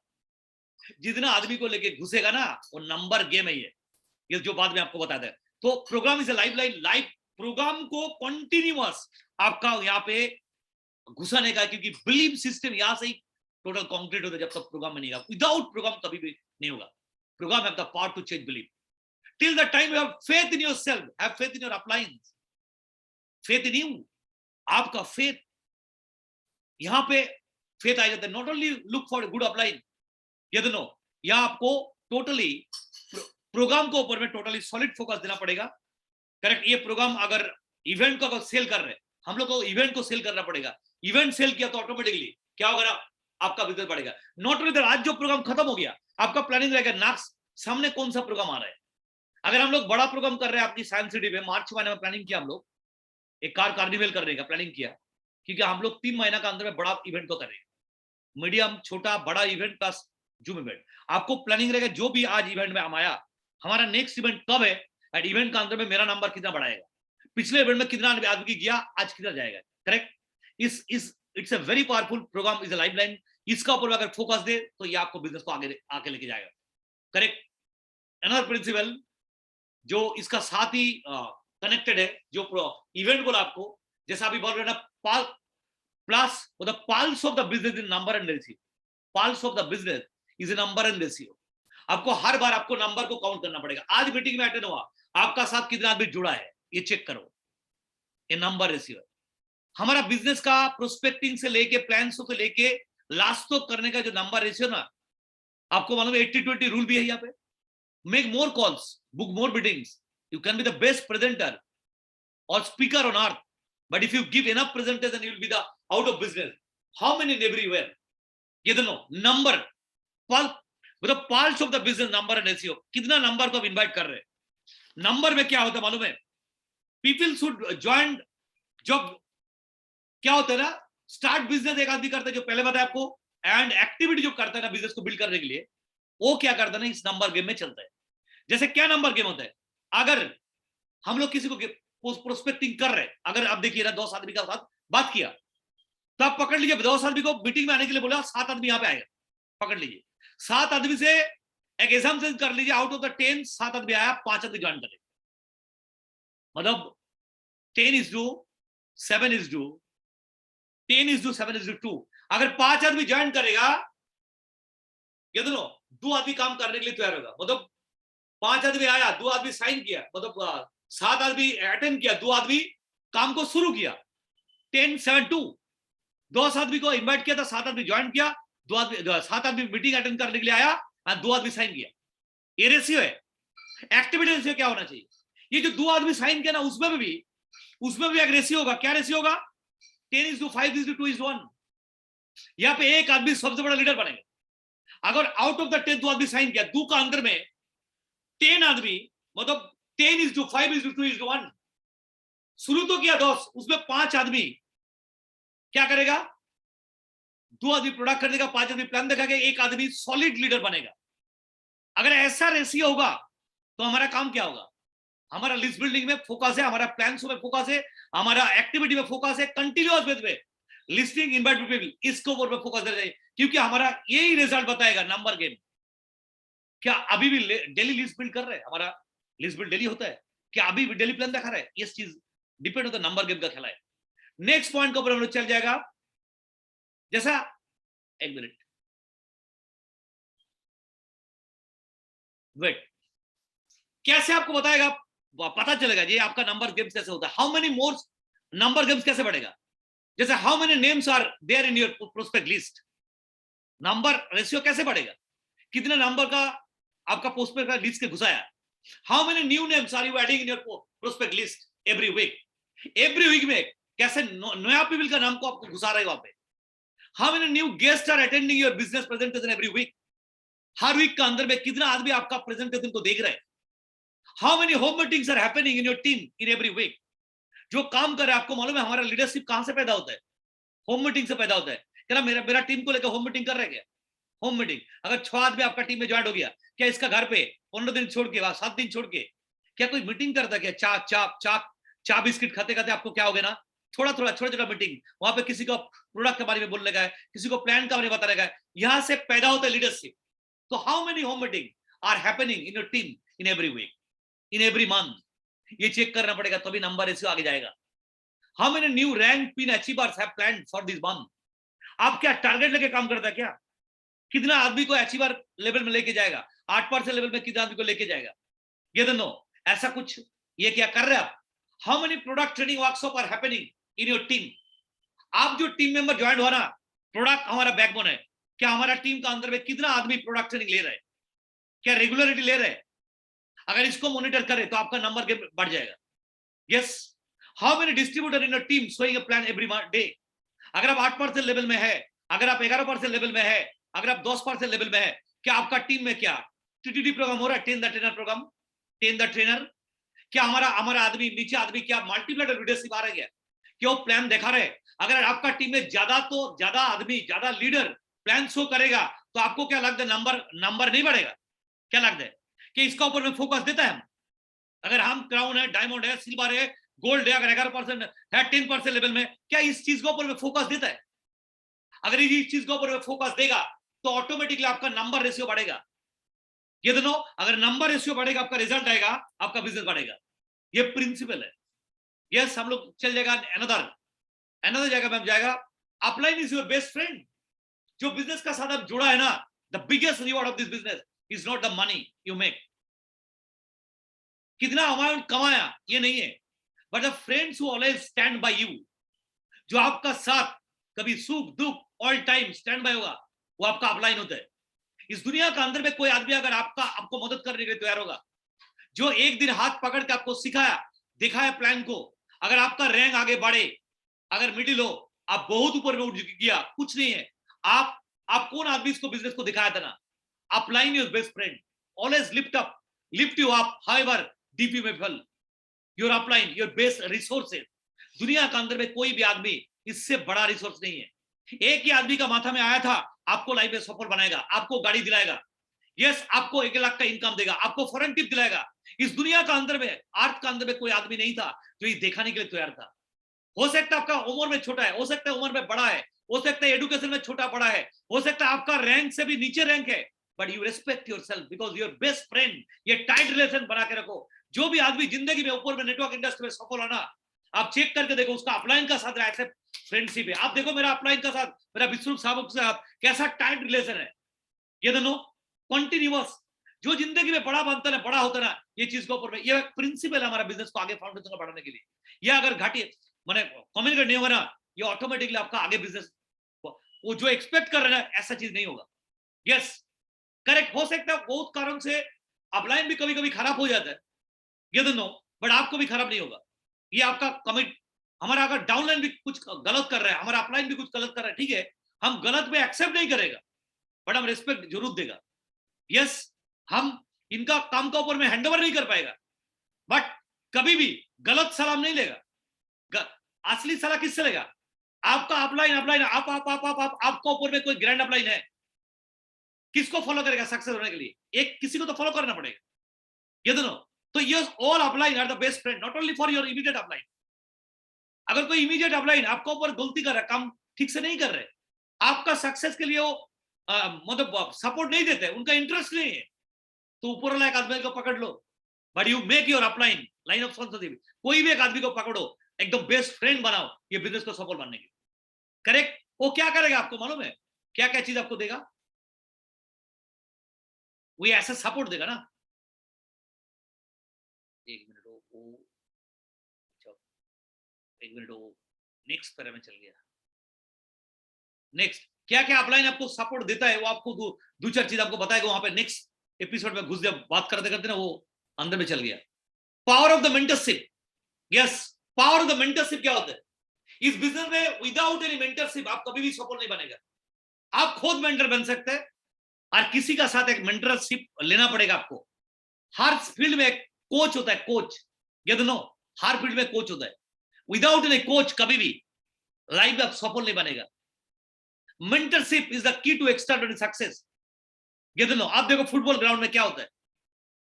जितना आदमी को लेके घुसेगा ना, वो नंबर गेम है ये जो बाद में आपको बता दे। तो program is a lifeline, life program को कंटिन्यूअस आपका यहाँ पे घुसाने का, क्योंकि बिलीव सिस्टम यहां से ही टोटल कंक्रीट होता है, जब तक प्रोग्राम में नहीं होगा। विदाउट प्रोग्राम कभी भी नहीं होगा। Program have the power to change believe. Till the time you have faith in yourself, have faith in your uplines, faith in you, आपका फेथ, यहां पे फेथ आ जाता है। Not only look for good upline, ये दोनों, यहां आपको टोटली प्रोग्राम के ऊपर में टोटली सॉलिड फोकस देना पड़ेगा। करेक्ट, ये प्रोग्राम अगर इवेंट को अगर सेल कर रहे हैं, हम लोग को इवेंट को सेल करना पड़ेगा। इवेंट सेल किया तो ऑटोमेटिकली क्या होगा, आपका बिजनेस बढ़ेगा। नॉट ओनली दैट, आज जो प्रोग्राम खत्म हो गया, आपका प्लानिंग रहेगा नेक्स्ट सामने कौन सा प्रोग्राम आ रहा है। अगर हम लोग बड़ा प्रोग्राम कर रहे हैं अपनी साइंस सिटी में, मार्च महीने में प्लानिंग किया हम लोग, एक कार कार्निवल करने का प्लानिंग किया, क्योंकि हम लोग 3 महीना का अंदर में बड़ा इवेंट को कर रहे हैं, मीडियम, छोटा, बड़ा इवेंट प्लस जूम इवेंट। आपको प्लानिंग रहेगा, जो भी आज इवेंट में हम आया, हमारा नेक्स्ट इवेंट कब है, एंड इवेंट का अंदर में मेरा नंबर कितना बढ़ाएगा, पिछले इवेंट में कितना आदमी गया, आज कितना जाएगा। Correct, it's a very powerful program, is a lifeline. इसका ऊपर अगर फोकस दे तो ये आपको बिजनेस को आगे लेके जाएगा। करेक्ट, अनदर प्रिंसिपल जो इसका साथ ही कनेक्टेड है, जो इवेंट बोला आपको, जैसा अभी बोल रहे ना, plus the pulse of the business in number and ratio, pulse of the business is a number and ratio. आपको हर बार आपको नंबर को काउंट करना पड़ेगा। आज मीटिंग में अटेंड हुआ, आपका साथ कितना आदमी जुड़ा है, ये चेक करो, ये नंबर रेशियो। हमारा बिजनेस का प्रोस्पेक्टिंग से लेके प्लान से लेके लास्ट तक करने का जो नंबर रेशियो ना, आपको मालूम है 80-20 रूल भी है यहाँ पे। Make more calls, book more meetings, you can be the best presenter और speaker on earth, but if you give enough presentation you will be the out of business. How many in everywhere, ये दोनों number, मतलब parts of the business, number and ratio, कितना number को आप invite कर रहे हैं। नंबर में क्या होता है मालूम है, पीपल शुड ज्वाइन। जब क्या होता है ना, स्टार्ट बिजनेस एक आदमी करता है, जो पहले बताया आपको, एंड एक्टिविटी जो करता है ना बिजनेस को बिल्ड करने के लिए, वो क्या करता है ना, इस नंबर गेम में चलता है। जैसे क्या नंबर गेम होता है, अगर हम लोग किसी को प्रोस्पेक्टिंग कर रहे हैं, अगर आप देखिए ना 10 आदमी का साथ बात किया, तो आप पकड़ लीजिए 10 आदमी को मीटिंग में आने के लिए बोला, 7 आदमी यहाँ पे आएगा, पकड़ लीजिए 7 आदमी से एक एग्जाम्पल कर लीजिए, आउट ऑफ द 10 7 आदमी आया, 5 आदमी ज्वाइन करें, मतलब 10:7:2, 10:7:2। अगर 5 आदमी ज्वाइन करेगा, ये दोनों 2 आदमी काम करने के लिए तैयार होगा, मतलब 5 आदमी आया, 2 आदमी साइन किया, मतलब 7 आदमी अटेंड किया, 2 आदमी काम को शुरू किया। 10:7:2, 10 आदमी को इन्वाइट किया था, 7 आदमी ज्वाइन किया, 7 आदमी मीटिंग अटेंड करने के लिए आया और 2 आदमी साइन किया। ये रेशियो है। एक्टिविटी रेशियो क्या होना चाहिए, ये जो 2 आदमी साइन किया ना, उसमें भी एक रेशियो होगा। क्या रेशियो होगा, 10:5:2:1। यहाँ पे एक आदमी सबसे बड़ा लीडर बनेगा। अगर आउट ऑफ द 10 2 आदमी साइन किया, 2 का अंदर में 10 आदमी, मतलब 10:5:2:1, शुरू तो किया 10, उसमें 5 आदमी क्या करेगा, 2 आदमी प्रोडक्ट करने का, 5 आदमी प्लान देखेगा, 1 आदमी सॉलिड लीडर बनेगा। अगर ऐसा रेशियो होगा तो हमारा काम क्या होगा, हमारा लिस्ट बिल्डिंग में फोकस है, हमारा प्लान्स में फोकस है, हमारा एक्टिविटी में फोकस है, कंटिन्यूअस बेस पे लिस्टिंग इनवाइट पीपल, इसके ऊपर फोकस देना चाहिए, क्योंकि हमारा यही रिजल्ट बताएगा नंबर गेम। क्या अभी भी डेली लिस्ट बिल्ड कर रहे हैं, हमारा लिस्ट बिल्ड डेली होता है, क्या अभी भी डेली प्लान दिखा रहा है, ये चीज डिपेंड होता है, नंबर गेम का खेला है। नेक्स्ट पॉइंट के ऊपर हम लोग चल जाएगा, जैसा, एक मिनट वेट, कैसे आपको बताएगा, पता चलेगा ये आपका नंबर गेम्स कैसे होता है, how many more number games कैसे बढ़ेगा, जैसे how many names are there in your prospect list, number ratio कैसे बढ़ेगा, कितने नंबर का आपका प्रोस्पेक्ट का लिस्ट के घुसाया, how many new names are you adding in your prospect list every week में कैसे नया पीपल का नाम को आपको घुसा रहे वहां पे, how many new guest are attending your business presentation every week, हर वीक का अंदर में कितना आदमी आपका प्रेजेंटेशन को देख रहे हैं, how many home meetings are happening in your team in every week, जो काम कर रहे हैं, आपको मालूम है हमारा लीडरशिप कहां से पैदा होता है, होम मीटिंग से पैदा होता है, क्या मेरा टीम को लेकर होम मीटिंग कर रहे हैं क्या, होम मीटिंग, अगर 6 आदमी आपका टीम में ज्वाइन हो गया, क्या इसका घर पे 15 दिन छोड़ के, 7 दिन छोड़ के क्या कोई मीटिंग करता है क्या, चा बिस्किट खाते खाते आपको क्या हो गया ना, थोड़ा छोटा मीटिंग, वहां पे किसी को प्रोडक्ट के बारे में बोलने का है, किसी को प्लान के बारे में बताने का है, यहां से पैदा होता है लीडरशिप। तो how many home meeting are happening in your team in every week, in every month, ये चेक करना पड़ेगा, तभी नंबर रेशियो आगे जाएगा। How many new rank pin achievers have planned for this month, आप क्या टारगेट लेके काम करता है क्या, कितना आदमी को अचीवर लेवल में लेके जाएगा, 8% लेवल में कितना आदमी को लेके जाएगा, ये दोनों ऐसा कुछ ये क्या कर रहे हैं आप, how many product training workshop are happening in your team, आप जो टीम मेंबर ज्वाइन हुआ ना, प्रोडक्ट हमारा बैकबोन है, क्या हमारा टीम का अंदर में कितना आदमी प्रोडक्ट ट्रेनिंग ले रहे हैं, क्या रेगुलरिटी ले रहे हैं, अगर इसको मॉनिटर करें तो आपका नंबर गेम बढ़ जाएगा। Yes, how many distributor in your team showing a plan every day, अगर आप 8% लेवल में है, अगर आप 11% लेवल में है, अगर आप 10% लेवल में है, क्या आपका टीम में क्या टीटीडी प्रोग्राम हो रहा है, train the trainer program, train the trainer, क्या हमारा आदमी नीचे आदमी क्या मल्टीप्लायर लीडरशिप आ रही है, क्या वो प्लान दिखा रहे, अगर आपका टीम में ज्यादा तो ज्यादा आदमी, ज्यादा लीडर प्लान शो करेगा, तो आपको क्या लगता है नंबर नहीं बढ़ेगा, क्या लगता है कि इसका ऊपर में फोकस देता है हम, अगर हम क्राउन है, डायमंड है, सिल्वर है, गोल्ड है, अगर 11% है, 10% लेवल में, क्या इस चीज के ऊपर में फोकस देता है, अगर इस चीज के ऊपर में फोकस देगा तो ऑटोमेटिकली आपका नंबर रेशियो बढ़ेगा, ये दोनों अगर नंबर रेशियो बढ़ेगा, आपका रिजल्ट आएगा, आपका बिजनेस बढ़ेगा, ये प्रिंसिपल है। यस, हम लोग चल जाएगा अनदर जगह में जाएगा, upline is your best friend, जो बिजनेस का साथ आप जुड़ा है ना, the biggest reward of this business is not the money you make, कितना अमाउंट कमाया ये नहीं है, but the friends who always stand by you, जो आपका साथ कभी सुख दुख ऑल टाइम स्टैंड बाय होगा, वो आपका अपलाइन होता है। इस दुनिया का अंदर में कोई आदमी अगर आपको मदद करने के लिए तैयार होगा, जो एक दिन हाथ पकड़ के आपको सिखाया, दिखाया प्लान को, अगर आपका रैंक आगे बढ़े, अगर मिडिल हो, आप बहुत ऊपर में उठ गया, कुछ नहीं है, आप कौन आदमी इसको बिजनेस को दिखाया था ना, upline your best friend, always lift you up, however deep you may fall, your upline your best resources, दुनिया के अंदर में कोई भी आदमी इससे बड़ा रिसोर्स नहीं है, एक ही आदमी का माथा में आया था, आपको लाइफ में सफल बनाएगा, आपको गाड़ी दिलाएगा, यस, आपको 1 लाख का इनकम देगा, आपको फॉरेन टिप दिलाएगा, इस दुनिया का अंदर में, अर्थ का अंदर में कोई आदमी नहीं था जो ये दिखाने के लिए तैयार था। हो सकता है आपका उम्र में छोटा है, हो सकता है उम्र में बड़ा है, हो सकता है एजुकेशन में छोटा बड़ा है, हो सकता है आपका रैंक से भी नीचे रैंक है, but you respect yourself because your best friend, ये टाइट रिलेशन बना के रखो। जो भी आदमी जिंदगी में ऊपर में नेटवर्क इंडस्ट्री में सफल होना, आप चेक करके देखो उसका अपलाइन का साथ ऐसे फ्रेंडशिप है, आप देखो मेरा अपलाइन का साथ, मेरा विश्वरूप साहब के साथ कैसा टाइट रिलेशन है, ये दोनों कंटिन्यूअस, जो जिंदगी में बड़ा बनता है, बड़ा होता है ना, ये चीज के ऊपर में, ये प्रिंसिपल है हमारा बिजनेस को आगे फाउंडेशन को बढ़ाने के लिए। ये अगर घाटी मैंने कम्युनिकेट नहीं होगा ना, ये ऑटोमेटिकली आपका आगे बिजनेस, वो जो एक्सपेक्ट कर रहे हैं ऐसा चीज नहीं होगा। यस, करेक्ट, हो सकता है बहुत कारण से अपलाइन भी कभी कभी खराब हो जाता है, ये दोनों, बट आपको भी खराब नहीं होगा। ये आपका कमिट, हमारा अगर डाउनलाइन भी कुछ गलत कर रहा है, हमारा अपलाइन भी कुछ गलत कर रहा है, ठीक है, हम गलत में एक्सेप्ट नहीं करेगा, बट हम रिस्पेक्ट जरूर देगा। यस, हम इनका काम का ऊपर में हैंडओवर नहीं कर पाएगा, बट कभी भी गलत सलाम नहीं लेगा। असली सलाह किससे लेगा? आपका अपलाइन अपलाइन आप आपका ऊपर में कोई ग्रैंड अपलाइन है, किसको फॉलो करेगा सक्सेस होने के लिए? एक किसी को तो फॉलो करना पड़ेगा, ये दोनों। तो ये all upline are the best friend, not only for your immediate upline. अगर कोई इमीडिएट अपलाइन आपका ऊपर गलती कर रहा है, काम ठीक से नहीं कर रहे, आपका सक्सेस के लिए वो मतलब सपोर्ट नहीं देते, उनका इंटरेस्ट नहीं है, तो ऊपर वाला एक आदमी को पकड़ लो, but you make your upline line of sponsorship. कोई भी एक आदमी को पकड़ो, एकदम बेस्ट फ्रेंड बनाओ, ये बिजनेस को सफल बनने के। करेक्ट? वो क्या करेगा आपको मालूम है? क्या क्या चीज आपको देगा? वो ऐसा सपोर्ट देगा ना। एक मिनट एक मिनट नेक्स्ट पैरा में चल गया। नेक्स्ट क्या क्या अपलाइन आपको सपोर्ट देता है, वो आपको दो चार चीज आपको बताएगा वहां पे। नेक्स्ट एपिसोड में घुस जब बात करते करते ना वो अंदर में चल गया। Power of the mentorship. Yes, power of the mentorship क्या होता है इस बिजनेस में? विदाउट एनी मेंटरशिप आप कभी भी सफल नहीं बनेगा। आप खुद मेंटर बन सकते हैं और किसी का साथ एक मेंटरशिप लेना पड़ेगा आपको। हर फील्ड में एक कोच होता है, कोच। यद नो, हर फील्ड में कोच होता है। विदाउट एनी कोच कभी भी लाइफ में आप सफल नहीं बनेगा। Mentorship is the key to extraordinary success. You know, आप देखो फुटबॉल ग्राउंड में क्या होता है,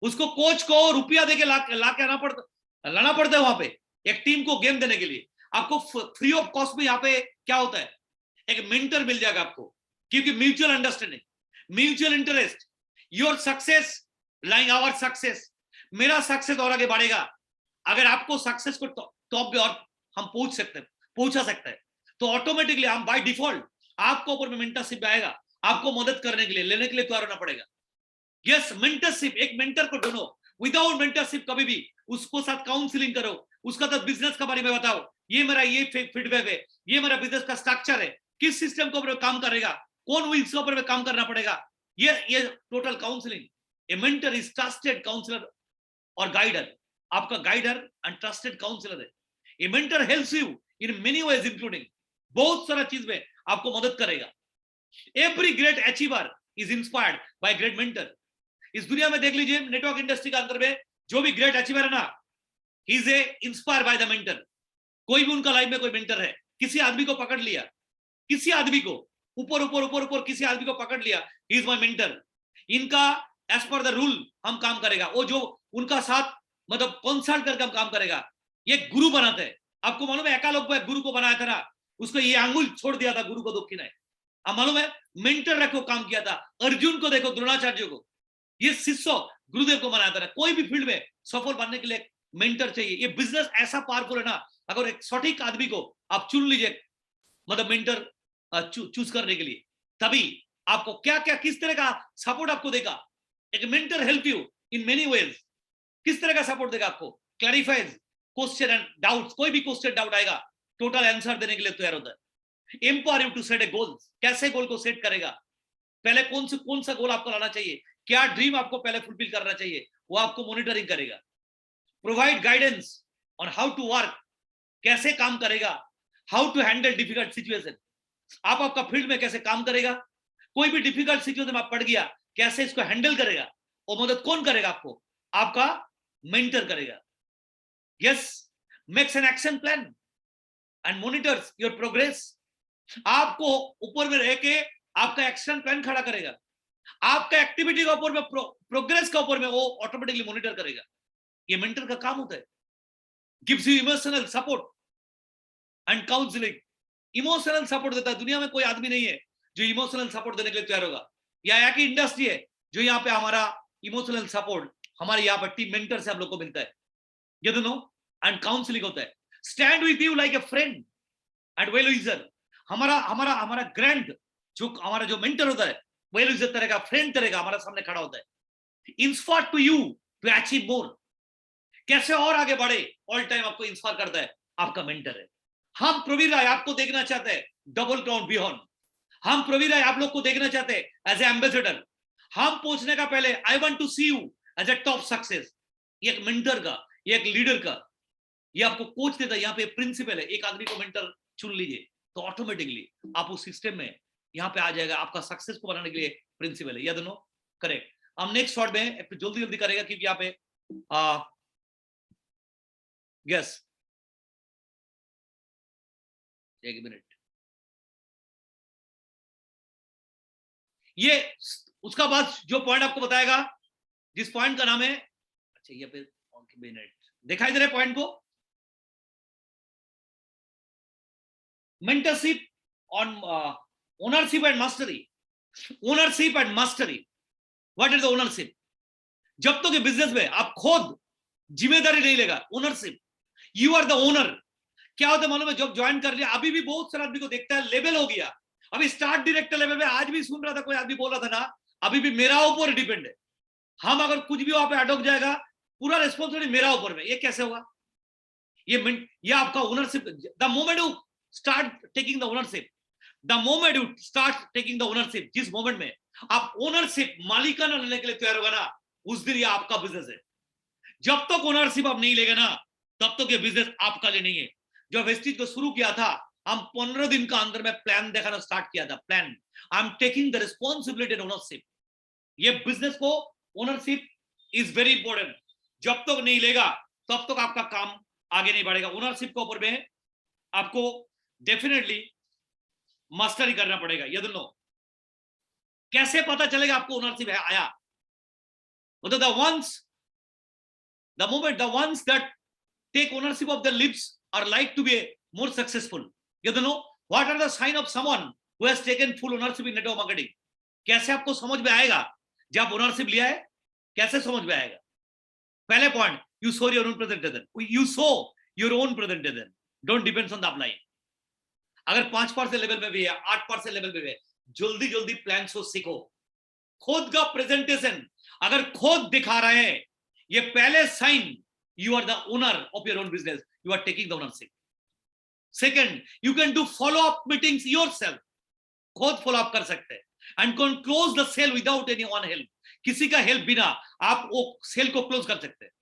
उसको कोच को रुपया देके लाके लाना पड़ता है वहां पे एक टीम को गेम देने के लिए। आपको फ्री ऑफ कॉस्ट में यहाँ पे क्या होता है, एक मेंटर मिल जाएगा आपको, क्योंकि mutual understanding, mutual interest. Your success lying our success, मेरा सक्सेस और आगे बढ़ेगा। अगर आपको सक्सेस को टॉप पे और हम पहुंचा सकते हैं, तो ऑटोमेटिकली हम बाय डिफॉल्ट आपको ऊपर में मेंटरशिप आएगा, आपको मदद करने के लिए, लेने के लिए तैयार होना पड़ेगा। यस, मेंटरशिप, एक मेंटर को ढूंढो। विदाउट मेंटरशिप कभी भी उसको साथ काउंसलिंग करो, उसका तो बिजनेस के बारे में बताओ, ये मेरा ये फीडबैक है, ये मेरा बिजनेस का स्ट्रक्चर है, किस सिस्टम के ऊपर काम करेगा, कौन विंग्स के ऊपर में काम करना पड़ेगा, ये total counselling. A mentor is trusted counsellor और गाइडर, आपका गाइडर एंड ट्रस्टेड काउंसलर है। A mentor helps you in many ways, including बहुत सारा चीज में आपको मदद करेगा। Every great achiever is inspired by great mentor. इस दुनिया में देख लीजिए, नेटवर्क इंडस्ट्री के अंदर में जो भी ग्रेट अचीवर है ना, he is inspired by the mentor. कोई भी उनका लाइफ में कोई मेंटर है, किसी आदमी को पकड़ लिया, किसी आदमी को ऊपर ऊपर ऊपर ऊपर किसी आदमी को पकड़ लिया, ही इज माय मेंटर। इनका एज पर द रूल हम काम करेगा, वो जो उनका साथ मतलब कंसल्ट करके हम काम करेगा। ये गुरु बनाते हैं। आपको मालूम है एकालोक गुरु को बनाया था ना, उसको ये अंगुल छोड़ दिया था गुरु को दक्षिण है। अब मालूम है मेंटर रखो काम किया था। अर्जुन को देखो, द्रोणाचार्य को, ये शिष्य गुरुदेव को बनाया था। कोई भी फील्ड में सफल बनने के लिए मेंटर चाहिए। ये बिजनेस ऐसा पावरफुल है ना, अगर एक सटीक आदमी को आप चुन लीजिए मतलब मेंटर चूज करने के लिए, तभी आपको क्या क्या किस तरह का सपोर्ट आपको देगा। एक mentor help you in many veg. किस तरह का सपोर्ट देगा आपको? क्लैरिफाइज क्वेश्चन एंड डाउट्स, कोई भी क्वेश्चन डाउट आएगा टोटल आंसर देने के लिए तैयार होता है। Empower you to set a goal, कैसे गोल को सेट करेगा, पहले कौन सा गोल आपको लाना चाहिए, क्या ड्रीम आपको पहले फुलफिल करना चाहिए, वो आपको मॉनिटरिंग करेगा। Provide guidance on how to work, कैसे काम करेगा, how to handle difficult situation, आप आपका फील्ड में कैसे काम करेगा, कोई भी डिफिकल्ट सिचुएशन में आप पड़ गया कैसे इसको हैंडल करेगा, वो मदद कौन करेगा आपको? आपका मेंटर करेगा। Yes, makes an action plan and monitors your progress. आपको ऊपर में रह के आपका एक्शन प्लान खड़ा करेगा, आपका एक्टिविटी का ऊपर में प्रोग्रेस का ऊपर में वो ऑटोमेटिकली मॉनिटर करेगा। ये मेंटर का काम होता है। Gives you emotional support and counselling. Emotional support देता है। दुनिया में कोई आदमी नहीं है जो इमोशनल सपोर्ट देने के लिए तैयार होगा। या की इंडस्ट्री है जो यहाँ पे हमारा इमोशनल सपोर्ट हमारे यहाँ पर टीम मेंटर से हम लोग को मिलता है। ये दोनों एंड काउंसलिंग होता है। Stand with you like a friend and well wisher. हमारा हमारा हमारा ग्रैंड जो हमारा जो मेंटर होता है, वेल विजर तरह का, फ्रेंड तरह का हमारा सामने खड़ा होता है। Inspire to you to achieve more, कैसे और आगे बढ़े, ऑल टाइम आपको इंस्पायर करता है आपका मेंटर है। हम प्रवीर राय आपको देखना चाहते हैं डबल क्राउन बियॉन्ड। हम प्रवीर राय आप लोग को देखना चाहते हैं एज ए एम्बेसडर। हम पहुंचने का पहले I want to see you as a top success. एक मेंटर का, एक लीडर का, ये आपको कोच देता है। यहाँ पे प्रिंसिपल है, एक आदमी को मेंटर चुन लीजिए तो ऑटोमेटिकली आप उस सिस्टम में यहाँ पे आ जाएगा। आपका सक्सेस को बनाने के लिए प्रिंसिपल है। याद नो, करेक्ट। हम नेक्स्ट शॉट में एक जल्दी जल्दी करेगा क्योंकि यहाँ पे यस एक मिनट, ये उसका बाद जो पॉइंट आपको बताएगा, जिस पॉइंट का नाम है, अच्छा ये पे मिनट दिखाई दे रहे पॉइंट को, mentorship on ownership and mastery. Ownership and mastery, what is the ownership? जब तक ये बिजनेस में आप खुद जिम्मेदारी नहीं लेगा, ownership, you are the owner. क्या होता है मालूम है, जब ज्वाइन कर लिया, अभी भी बहुत सारे आदमी को देखता है लेवल हो गया, अभी स्टार्ट डायरेक्टर लेवल में, आज भी सुन रहा था कोई आदमी बोल रहा था ना, अभी भी मेरा ऊपर डिपेंड है, हम अगर कुछ भी वहां पे अटक जाएगा पूरा रिस्पॉन्सिबिलिटी मेरा ऊपर में, ये कैसे होगा? ये आपका ownership, the moment you start taking the ownership, the moment you start taking the ownership, जिस मोमेंट में आप ओनरशिप मालिकाना लेने के लिए तैयार होगा ना, उस दिन ये आपका बिजनेस है। जब तक ओनरशिप आप नहीं लेगा ना, तब तक ये बिजनेस आपका लिए नहीं है। जब वेस्टिज को शुरू किया था, हम 15 दिन का अंदर में प्लान दिखाना स्टार्ट किया था, plan, I am taking the responsibility and ownership. ये बिजनेस को ओनरशिप इज वेरी इंपॉर्टेंट, जब तक नहीं लेगा तब तक आपका काम आगे नहीं बढ़ेगा। ओनरशिप के ऊपर में आपको डेफिनेटली मास्टरी करना पड़ेगा। ये दोनों कैसे पता चलेगा आपको ओनरशिप है आया? मतलब the moment the ones that take ownership of their lives are like to be more successful. You know what are the sign of someone who has taken full ownership in network marketing? कैसे आपको समझ में आएगा जब ownership लिया है? कैसे समझ में आएगा? पहले point, you show your own presentation, you show your own presentation, don't depends on the upline। अगर 5% लेवल में भी है, 8% लेवल में भी है, जल्दी जल्दी प्लान शो सीखो। खुद का प्रेजेंटेशन अगर खुद दिखा रहे हैं, ये पहले sign, you are the owner of your own business, you are taking the ownership. Second, you can do follow up meetings yourself, खुद फॉलो अप कर सकते हैं, and can close the sale without any one help, किसी का help बिना आप वो cell को क्लोज कर सकते हैं।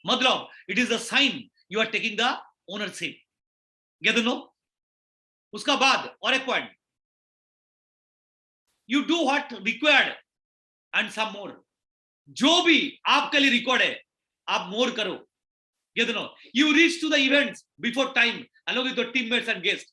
मतलब it is the sign you are taking the ownership. ये दोनों, उसका बाद और एक point, you do what required and some more, जो भी आपके लिए रिकॉर्ड है आप मोर करो। ये दोनों, you reach to the events before time along with your teammates and guests।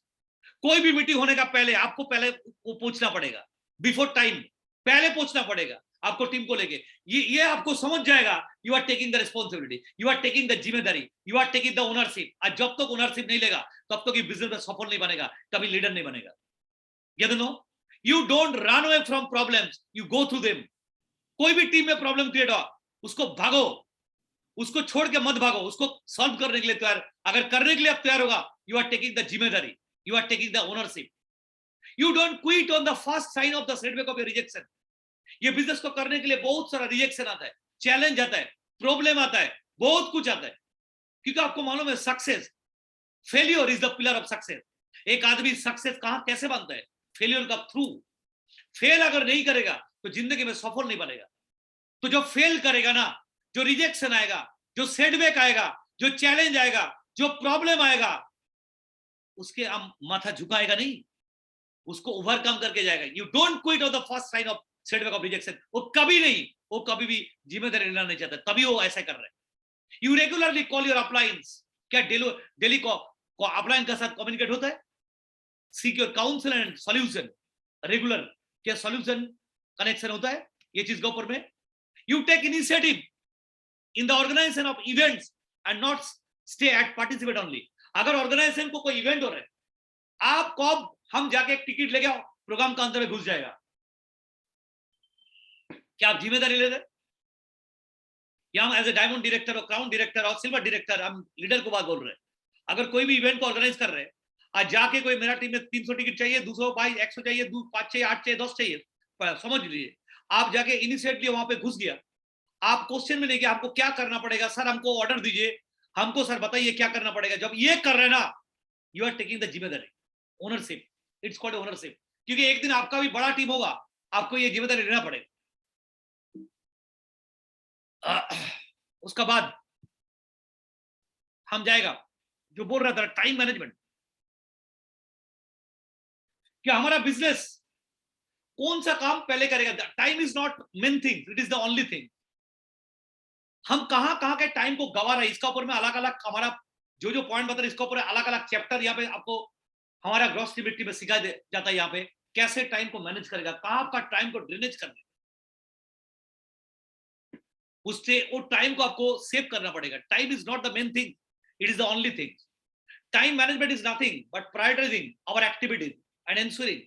कोई भी मीटिंग होने का पहले आपको पहले पूछना पड़ेगा, बिफोर टाइम पहले पूछना पड़ेगा आपको टीम को लेके। ये आपको समझ जाएगा, you are taking the responsibility, you are taking the जिम्मेदारी, you are taking the ownership. और जब तक ओनरशिप नहीं लेगा तब तक ये बिजनेस में सफल नहीं बनेगा, कभी लीडर नहीं बनेगा। ये दोनों, you don't run away from problems, you go through them. कोई भी टीम में प्रॉब्लम क्रिएट हो, उसको भागो, उसको छोड़ के मत भागो, उसको सॉल्व करने के लिए तैयार, अगर करने के लिए आप तैयार होगा, यू आर टेकिंग द जिम्मेदारी, you are taking the ownership. You don't quit on the first sign of the setback of your rejection. ये बिजनेस को करने के लिए बहुत सारा रिजेक्शन आता है, चैलेंज आता है, प्रॉब्लम आता है, बहुत कुछ आता है, क्योंकि आपको मालूम है success, failure is the pillar of success. एक आदमी सक्सेस कहां कैसे बनता है? फेलियर का थ्रू। फेल अगर नहीं करेगा तो जिंदगी में सफल नहीं बनेगा। तो जो फेल करेगा ना, जो रिजेक्शन आएगा, जो सेटबैक आएगा, जो चैलेंज आएगा, जो प्रॉब्लम आएगा, उसके हम माथा झुकाएगा नहीं, उसको ओवरकम करके जाएगा। You don't quit on the first sign of setback of rejection. वो कभी नहीं, वो कभी भी जिम्मेदारी लेना नहीं चाहता, तभी वो ऐसा कर रहे हैं। You regularly call your uplines. क्या डेली को अपलाइन के साथ कम्युनिकेट होता है? Seek your counsel and solution, regular क्या सॉल्यूशन कनेक्शन होता है ये चीज के ऊपर में। You take initiative in the organisation of events and not stay at participate only. अगर ऑर्गेनाइजेशन को कोई इवेंट हो रहा है, आप कब हम जाके एक टिकट लेके प्रोग्राम का अंदर में घुस जाएगा? क्या आप जिम्मेदारी ले रहे? या हम एज ए डायमंड डायरेक्टर और क्राउन डायरेक्टर और सिल्वर डायरेक्टर, हम लीडर को बात बोल रहे हैं। अगर कोई भी इवेंट को ऑर्गेनाइज कर रहे हैं, आज जाके कोई मेरा टीम में 300 टिकट चाहिए, 200 भाई 100 चाहिए, 5 चाहिए, 8 चाहिए, 10 चाहिए, समझ लीजिए आप जाके इनिशिएटली वहां पे घुस गया, आप क्वेश्चन में नहीं कि आपको क्या करना पड़ेगा, सर हमको ऑर्डर दीजिए, हमको सर बताइए क्या करना पड़ेगा। जब ये कर रहे हैं ना, यू आर टेकिंग द जिम्मेदारी, ओनरशिप, इट्स कॉल्ड ओनरशिप। क्योंकि एक दिन आपका भी बड़ा टीम होगा, आपको ये जिम्मेदारी लेना पड़ेगा। उसका बाद हम जाएगा जो बोल रहा था टाइम मैनेजमेंट। क्या हमारा बिजनेस कौन सा काम पहले करेगा. Time is not main thing, it is the only thing. हम कहां कहां के टाइम को गवा रहे हैं, इसका ऊपर में अलग अलग हमारा जो जो पॉइंट बता रहे, इसका ऊपर अलग अलग चैप्टर यहाँ पे आपको हमारा ग्रॉस एक्टिविटी में सिखाया जाता है. यहाँ पे कैसे टाइम को मैनेज करेगा, कहां आपका टाइम को ड्रेनेज करना, उससे वो टाइम को आपको सेव करना पड़ेगा. Time is not the main thing, it is the only thing. Time management is nothing but prioritising our activities and ensuring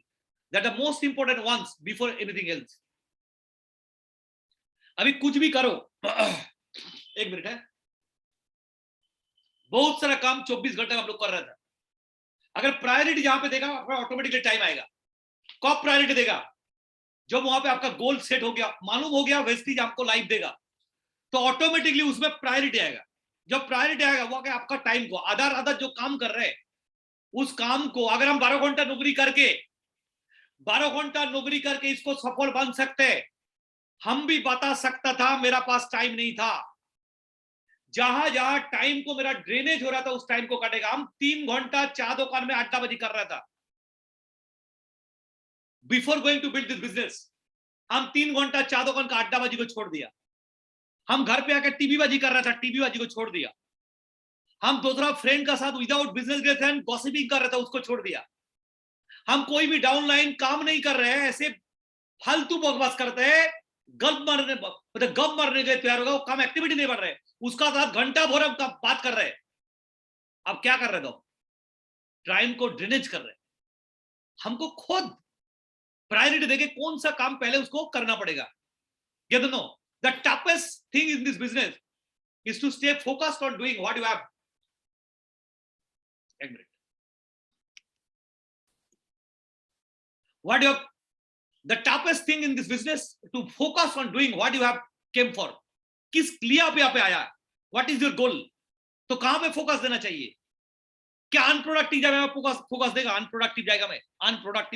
that the most important ones before anything else. अभी कुछ भी करो, एक minute है, बहुत सारा काम 24 घंटे में आप लोग कर रहे थे. अगर प्रायोरिटी जहां पे देगा आपका ऑटोमेटिकली टाइम आएगा. कब प्रायोरिटी देगा? जब वहां पे आपका गोल सेट हो गया, मालूम हो गया वेस्टीज आपको लाइफ देगा, तो ऑटोमेटिकली उसमें प्रायोरिटी आएगा. जब प्रायोरिटी आएगा वो क्या, आपका टाइम को आधार आधार जो काम कर रहे हैं उस काम को, अगर हम 12 घंटा नौकरी करके इसको सफल बन सकते हैं, हम भी बता सकता था मेरा पास टाइम नहीं था. जहां जहां टाइम को मेरा ड्रेनेज हो रहा था उस टाइम को काटेगा. हम 3 घंटा चाय दुकान में अड्डाबाजी कर रहा था before going to build this business. हम 3 घंटा चाय दुकान का अड्डाबाजी को छोड़ दिया. हम घर पे आकर टीवी बाजी कर रहा था, टीवी बाजी को छोड़ दिया. हम दूसरा फ्रेंड का साथ विदाउट बिजनेस गए थे, गॉसिपिंग कर रहा था, उसको छोड़ दिया. हम कोई भी डाउनलाइन काम नहीं कर रहे हैं, ऐसे फालतू बकवास करते हैं, गप मरने के तैयार होगा, वो काम एक्टिविटी नहीं बढ़ रहे, उसका साथ घंटा भर हम बात कर रहे हैं. अब क्या कर रहे हो? टाइम को ड्रेनेज कर रहे हैं. हमको खुद प्रायोरिटी देके कौन सा काम पहले उसको करना पड़ेगा. You know, the toughest thing in this business is to stay focused on doing what you have. एक minute. What you have, the toughest thing in this business to focus on doing what you have came for. किस लिए आप यहाँ पे आया? What is your goal? तो कहां पे फोकस देना चाहिए? क्या अनप्रोडक्टिव जगह में फोकस देगा? अनप्रोडक्टिव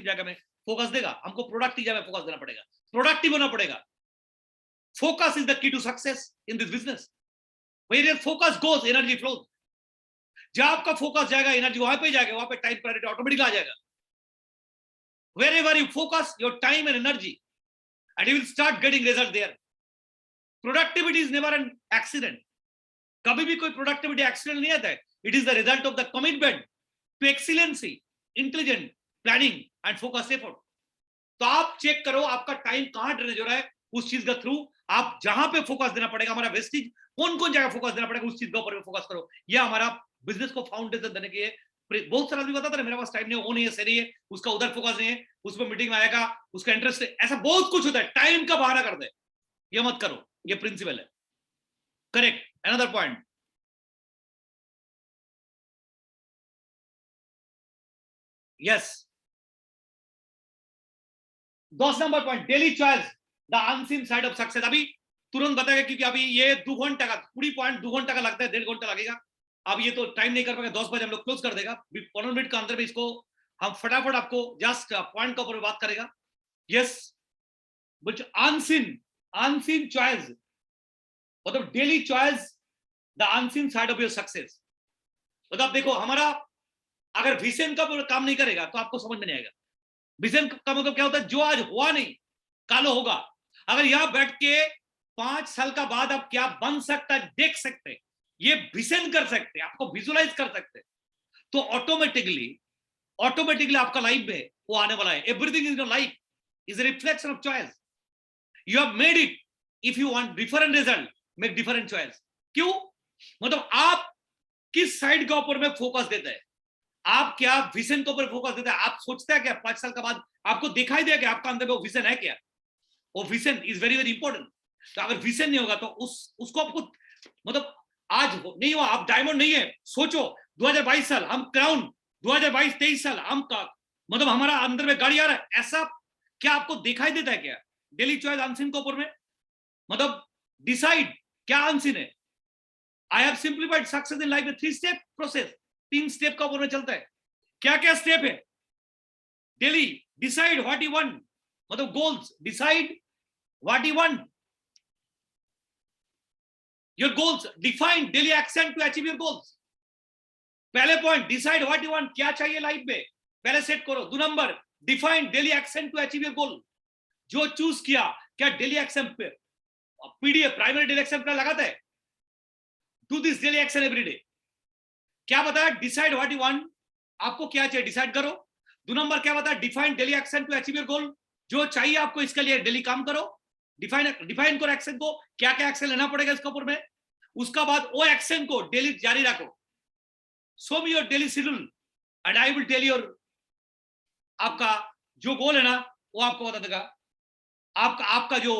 जगह में फोकस देगा? हमको प्रोडक्टिव जगह में फोकस देना पड़ेगा, प्रोडक्टिव होना पड़ेगा. Focus is the key to success in this business. Where your focus goes, energy flows. जहां आपका फोकस जाएगा, एनर्जी वहां पे जाएगा, वहां पे टाइम प्रायोरिटी ऑटोमेटिक आ जाएगा. Wherever you focus your time and energy, and you will start getting result there. Productivity is never an accident. कभी भी कोई प्रोडक्टिविटी एक्सीडेंट नहीं आता है. It is the result of the commitment to excellency, intelligent planning and focused effort. तो आप check करो आपका टाइम कहां ड्रेनेज हो रहा है, उस चीज का थ्रू आप जहां पे फोकस देना पड़ेगा, हमारा वेस्टेज कौन कौन जगह फोकस देना पड़ेगा, उस चीज के ऊपर फोकस करो. यह हमारा बिजनेस को फाउंडेशन देने के लिए. बहुत सारा आदमी बताता है मेरे पास टाइम नहीं है, वो नहीं है, सही है, उसका उधर फोकस नहीं है, उसमें मीटिंग में आएगा, उसका इंटरेस्ट है, ऐसा बहुत कुछ होता है. टाइम का बहाना कर दे, ये मत करो. ये प्रिंसिपल है. Correct. Another point, yes, 10 number point, daily choice the unseen side of success. अभी तुरंत बताएगा क्योंकि अभी ये 2 घंटा का पूरी पॉइंट 2 घंटा का लगता है, 1.5 घंटा लगेगा. अब ये तो टाइम नहीं कर पाएगा, 10 बजे हम लोग क्लोज कर देगा. 15 मिनट के अंदर में इसको हम फटाफट आपको जस्ट पॉइंट के ऊपर बात करेगा. यस, which unseen choice, मतलब daily choice the unseen side of your success. मतलब देखो, हमारा अगर विजन का काम नहीं करेगा तो आपको समझ में नहीं आएगा. विजन का मतलब क्या होता है? जो आज हुआ नहीं कल होगा. अगर यहां बैठ के 5 साल का बाद आप क्या बन सकता है देख सकते हैं, ये विजन कर सकते हैं, आपको विजुलाइज कर सकते हैं, तो ऑटोमेटिकली आपका लाइफ में वो आने वाला है. Everything in your life is a reflection of choice. You have made it. If you want different result, make different choice. क्यों? मतलब आप किस साइड के ऊपर में फोकस देते हैं, आप क्या विजन के ऊपर फोकस देते हैं. आप सोचते हैं क्या 5 साल के बाद आपको दिखाई देगा कि आपका अंदर में वो विजन है क्या? वो vision is very very important. तो अगर विजन नहीं होगा तो उसको आपको, मतलब आज नहीं हुआ, आप डायमंड नहीं है, सोचो 2022 साल हम क्राउन, 2022-23 साल हम का, मतलब हमारा अंदर में गाड़ी आ रहा है, ऐसा क्या आपको दिखाई देता है क्या? डेली चॉइस अनसीन के ऊपर में, मतलब डिसाइड क्या अनसीन है. I have simplified success in life में 3 स्टेप प्रोसेस. 3 स्टेप का ऊपर में चलता है. क्या क्या स्टेप है? Daily decide what you want, मतलब goals. Decide what you want, your goals, define daily action to achieve your goals. पहले point, decide what you want, क्या चाहिए लाइफ में, पहले सेट करो. 2 number, define daily action to achieve your goal. जो choose किया, क्या डेली एक्शन पे PDF primary daily action plan लगाता है? Do this daily action every day. क्या बताया? डिसाइड व्हाट यू वांट, आपको क्या चाहिए डिसाइड करो। 2 नंबर क्या बताया? Define daily action to achieve your goal, जो चाहिए आपको इसके लिए डेली काम करो। डिफाइन करो एक्शन को, क्या क्या एक्शन लेना पड़ेगा इसके ऊपर में। उसका बाद वो एक्शन को डेली जारी रखो। Show me your daily schedule and I will tell your, आपका जो गोल है ना वो आपको बता देगा, आपका जो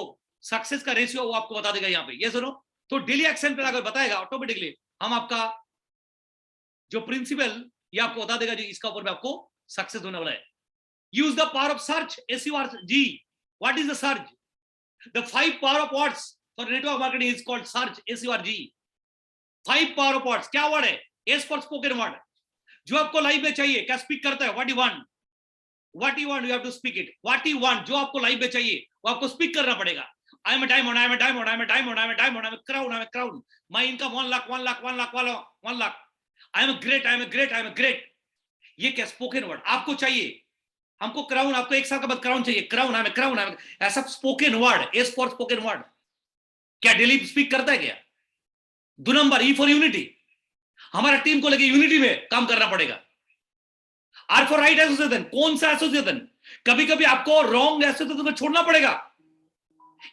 सक्सेस का रेशियो वो आपको बता देगा यहाँ पे। ये सुनो, तो डेली एक्शन पे अगर बताएगा ऑटोमेटिकली हम आपका जो प्रिंसिपल ये आपको बता देगा जी, इसका ऊपर में आपको सक्सेस होने वाला है। Use the power of search, SURG। What is the search? The 5 power of words for network marketing is called search, SURG। 5 power of words, क्या वर्ड है? एस फॉर स्पोकन वर्ड, जो आपको लाइव में चाहिए, क्या स्पीक करता है? What you want, what you want, you have to speak it. What you want, जो आपको लाइव में चाहिए वो आपको स्पीक करना पड़ेगा। आई am a diamond, I am a diamond, I am a diamond, I am a diamond, I am a crown, I am a crown, my income 1 lakh, 1 lakh, 1 lakh, 1 lakh, I am a great, I am a great, I am a great. ये क्या spoken word आपको चाहिए? हमको crown, आपको 1 साल के बाद crown चाहिए, crown, I am a crown, I am ऐसा spoken word, S for spoken word. क्या डेली स्पीक करता है क्या? 2 नंबर ई फॉर यूनिटी, हमारा टीम को लेके यूनिटी में काम करना पड़ेगा। आर फॉर राइट एसोसिएशन, कौन सा एसोसिएशन? कभी कभी आपको रॉन्ग एसोसिएशन में छोड़ना पड़ेगा।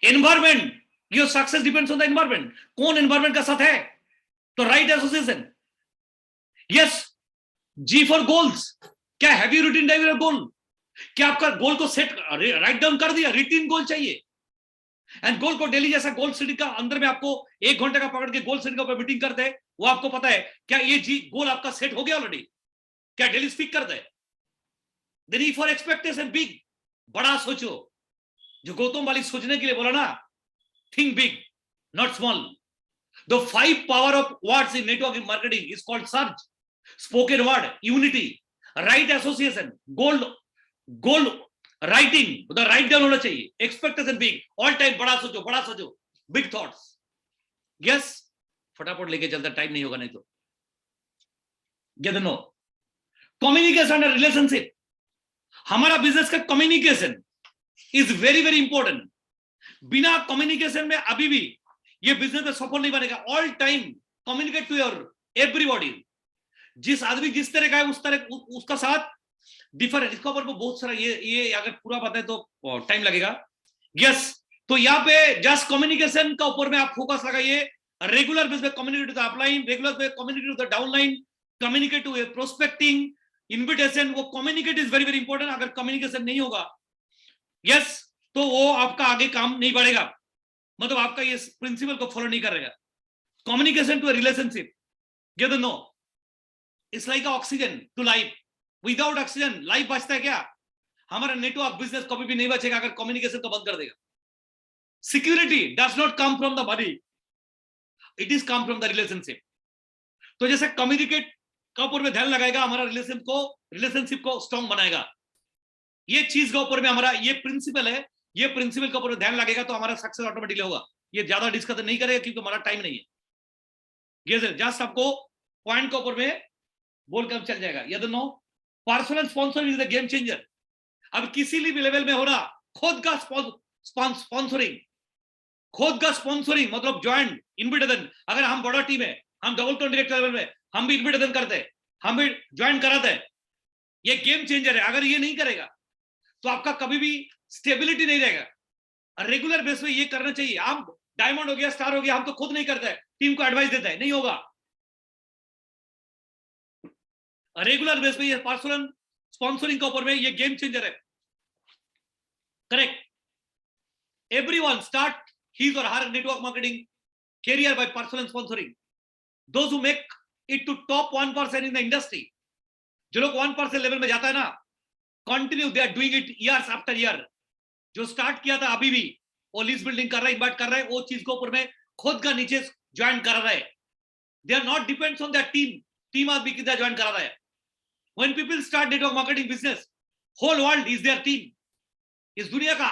Environment, your success depends on the environment, कौन एनवायरमेंट का साथ है? तो right association. Yes, G for goals, क्या have you written down your goal? क्या आपका गोल को सेट राइट डाउन कर दिया? रिटन गोल चाहिए, एंड गोल को डेली, जैसा गोल सेटिंग का अंदर में आपको 1 घंटे का पकड़ के गोल सेटिंग का मीटिंग करते हैं, वो आपको पता है क्या ये जी गोल आपका सेट हो गया ऑलरेडी? क्या डेली स्पीक करते हैं? Then E for expectation, big, बड़ा सोचो, जो गौतम वाली सोचने के लिए बोला ना, think big not small. The 5 power of words in network marketing is called search, spoken word, unity, right association, goal writing, उधर राइट डाउन होना चाहिए, एक्सपेक्टेशन बिग, ऑल टाइम बड़ा सोचो, बिग थॉट्स। यस, फटाफट लेके चलता, टाइम नहीं होगा नहीं तो। Get no, communication and relationship, हमारा बिजनेस का communication is very very important. बिना कम्युनिकेशन में अभी भी ये बिजनेस में सफल नहीं बनेगा। All time communicate to your everybody, जिस आदमी जिस तरह का है उस तरह उसका साथ डिफरेंट। इसका ऊपर बहुत सारा ये अगर पूरा बताए तो टाइम लगेगा। यस, तो यहाँ पे जस्ट कम्युनिकेशन का ऊपर में आप फोकस लगाइए। रेगुलर बेस पे communicate to the upline, regular पे communicate to the downline, communicate to prospecting, invitation, वो communicate is very very important. अगर कम्युनिकेशन नहीं होगा यस तो वो आपका आगे काम नहीं बढ़ेगा, मतलब आपका ये प्रिंसिपल को फॉलो नहीं करेगा। Communication to relationship, get no, it's like oxygen to life. Without oxygen life बचता है क्या? हमारा नेटवर्क बिजनेस कभी भी नहीं बचेगा अगर कम्युनिकेशन को बंद कर देगा। Security does not come from the money, it is come from the relationship. तो जैसे कम्युनिकेट का ऊपर में ध्यान लगाएगा, हमारा रिलेशनशिप को स्ट्रॉन्ग बनाएगा। ये चीज के ऊपर में हमारा ये प्रिंसिपल है, ये प्रिंसिपल के ऊपर ध्यान लगेगा तो हमारा सक्सेस ऑटोमेटिकली होगा। ये ज्यादा डिस्कशन नहीं करेगा क्योंकि हमारा टाइम नहीं है। ये जस्ट आपको पॉइंट के ऊपर में बोलकर चल जाएगा। ये no, personal sponsor is the game changer. अब किसी भी लेवल में हो रहा, खुद का स्पॉन्सरिंग, मतलब ज्वाइंट इन्विटेशन। अगर हम बड़ा टीम है, हम डबल टोन डायरेक्टर लेवल में, हम भी इन्विटेशन करते हैं, हम भी ज्वाइन कराते हैं, ये गेम चेंजर है। अगर ये नहीं करेगा तो आपका कभी भी स्टेबिलिटी नहीं रहेगा। रेगुलर बेस पे ये करना चाहिए। हम डायमंड हो गया, स्टार हो गया, हम तो खुद नहीं करते, टीम को एडवाइस देता है, नहीं होगा। रेगुलर बेस पे ये पर्सनल स्पॉन्सरिंग के ऊपर में ये गेम चेंजर है। Correct, everyone start his or her network marketing career by personal sponsoring. Those who make it to top 1% in the industry, जो लोग 1% लेवल में जाता है ना, continue they are doing it years after year. जो start किया था अभी भी वो लिस्ट बिल्डिंग कर रहा है, इन्वाइट कर रहा है, वो चीज के ऊपर में खुद का नीचे ज्वाइन कर रहा है। They are not depends on that team आदमी कितना ज्वाइन करा रहा है। When people start network marketing business, whole world is their team. इस दुनिया का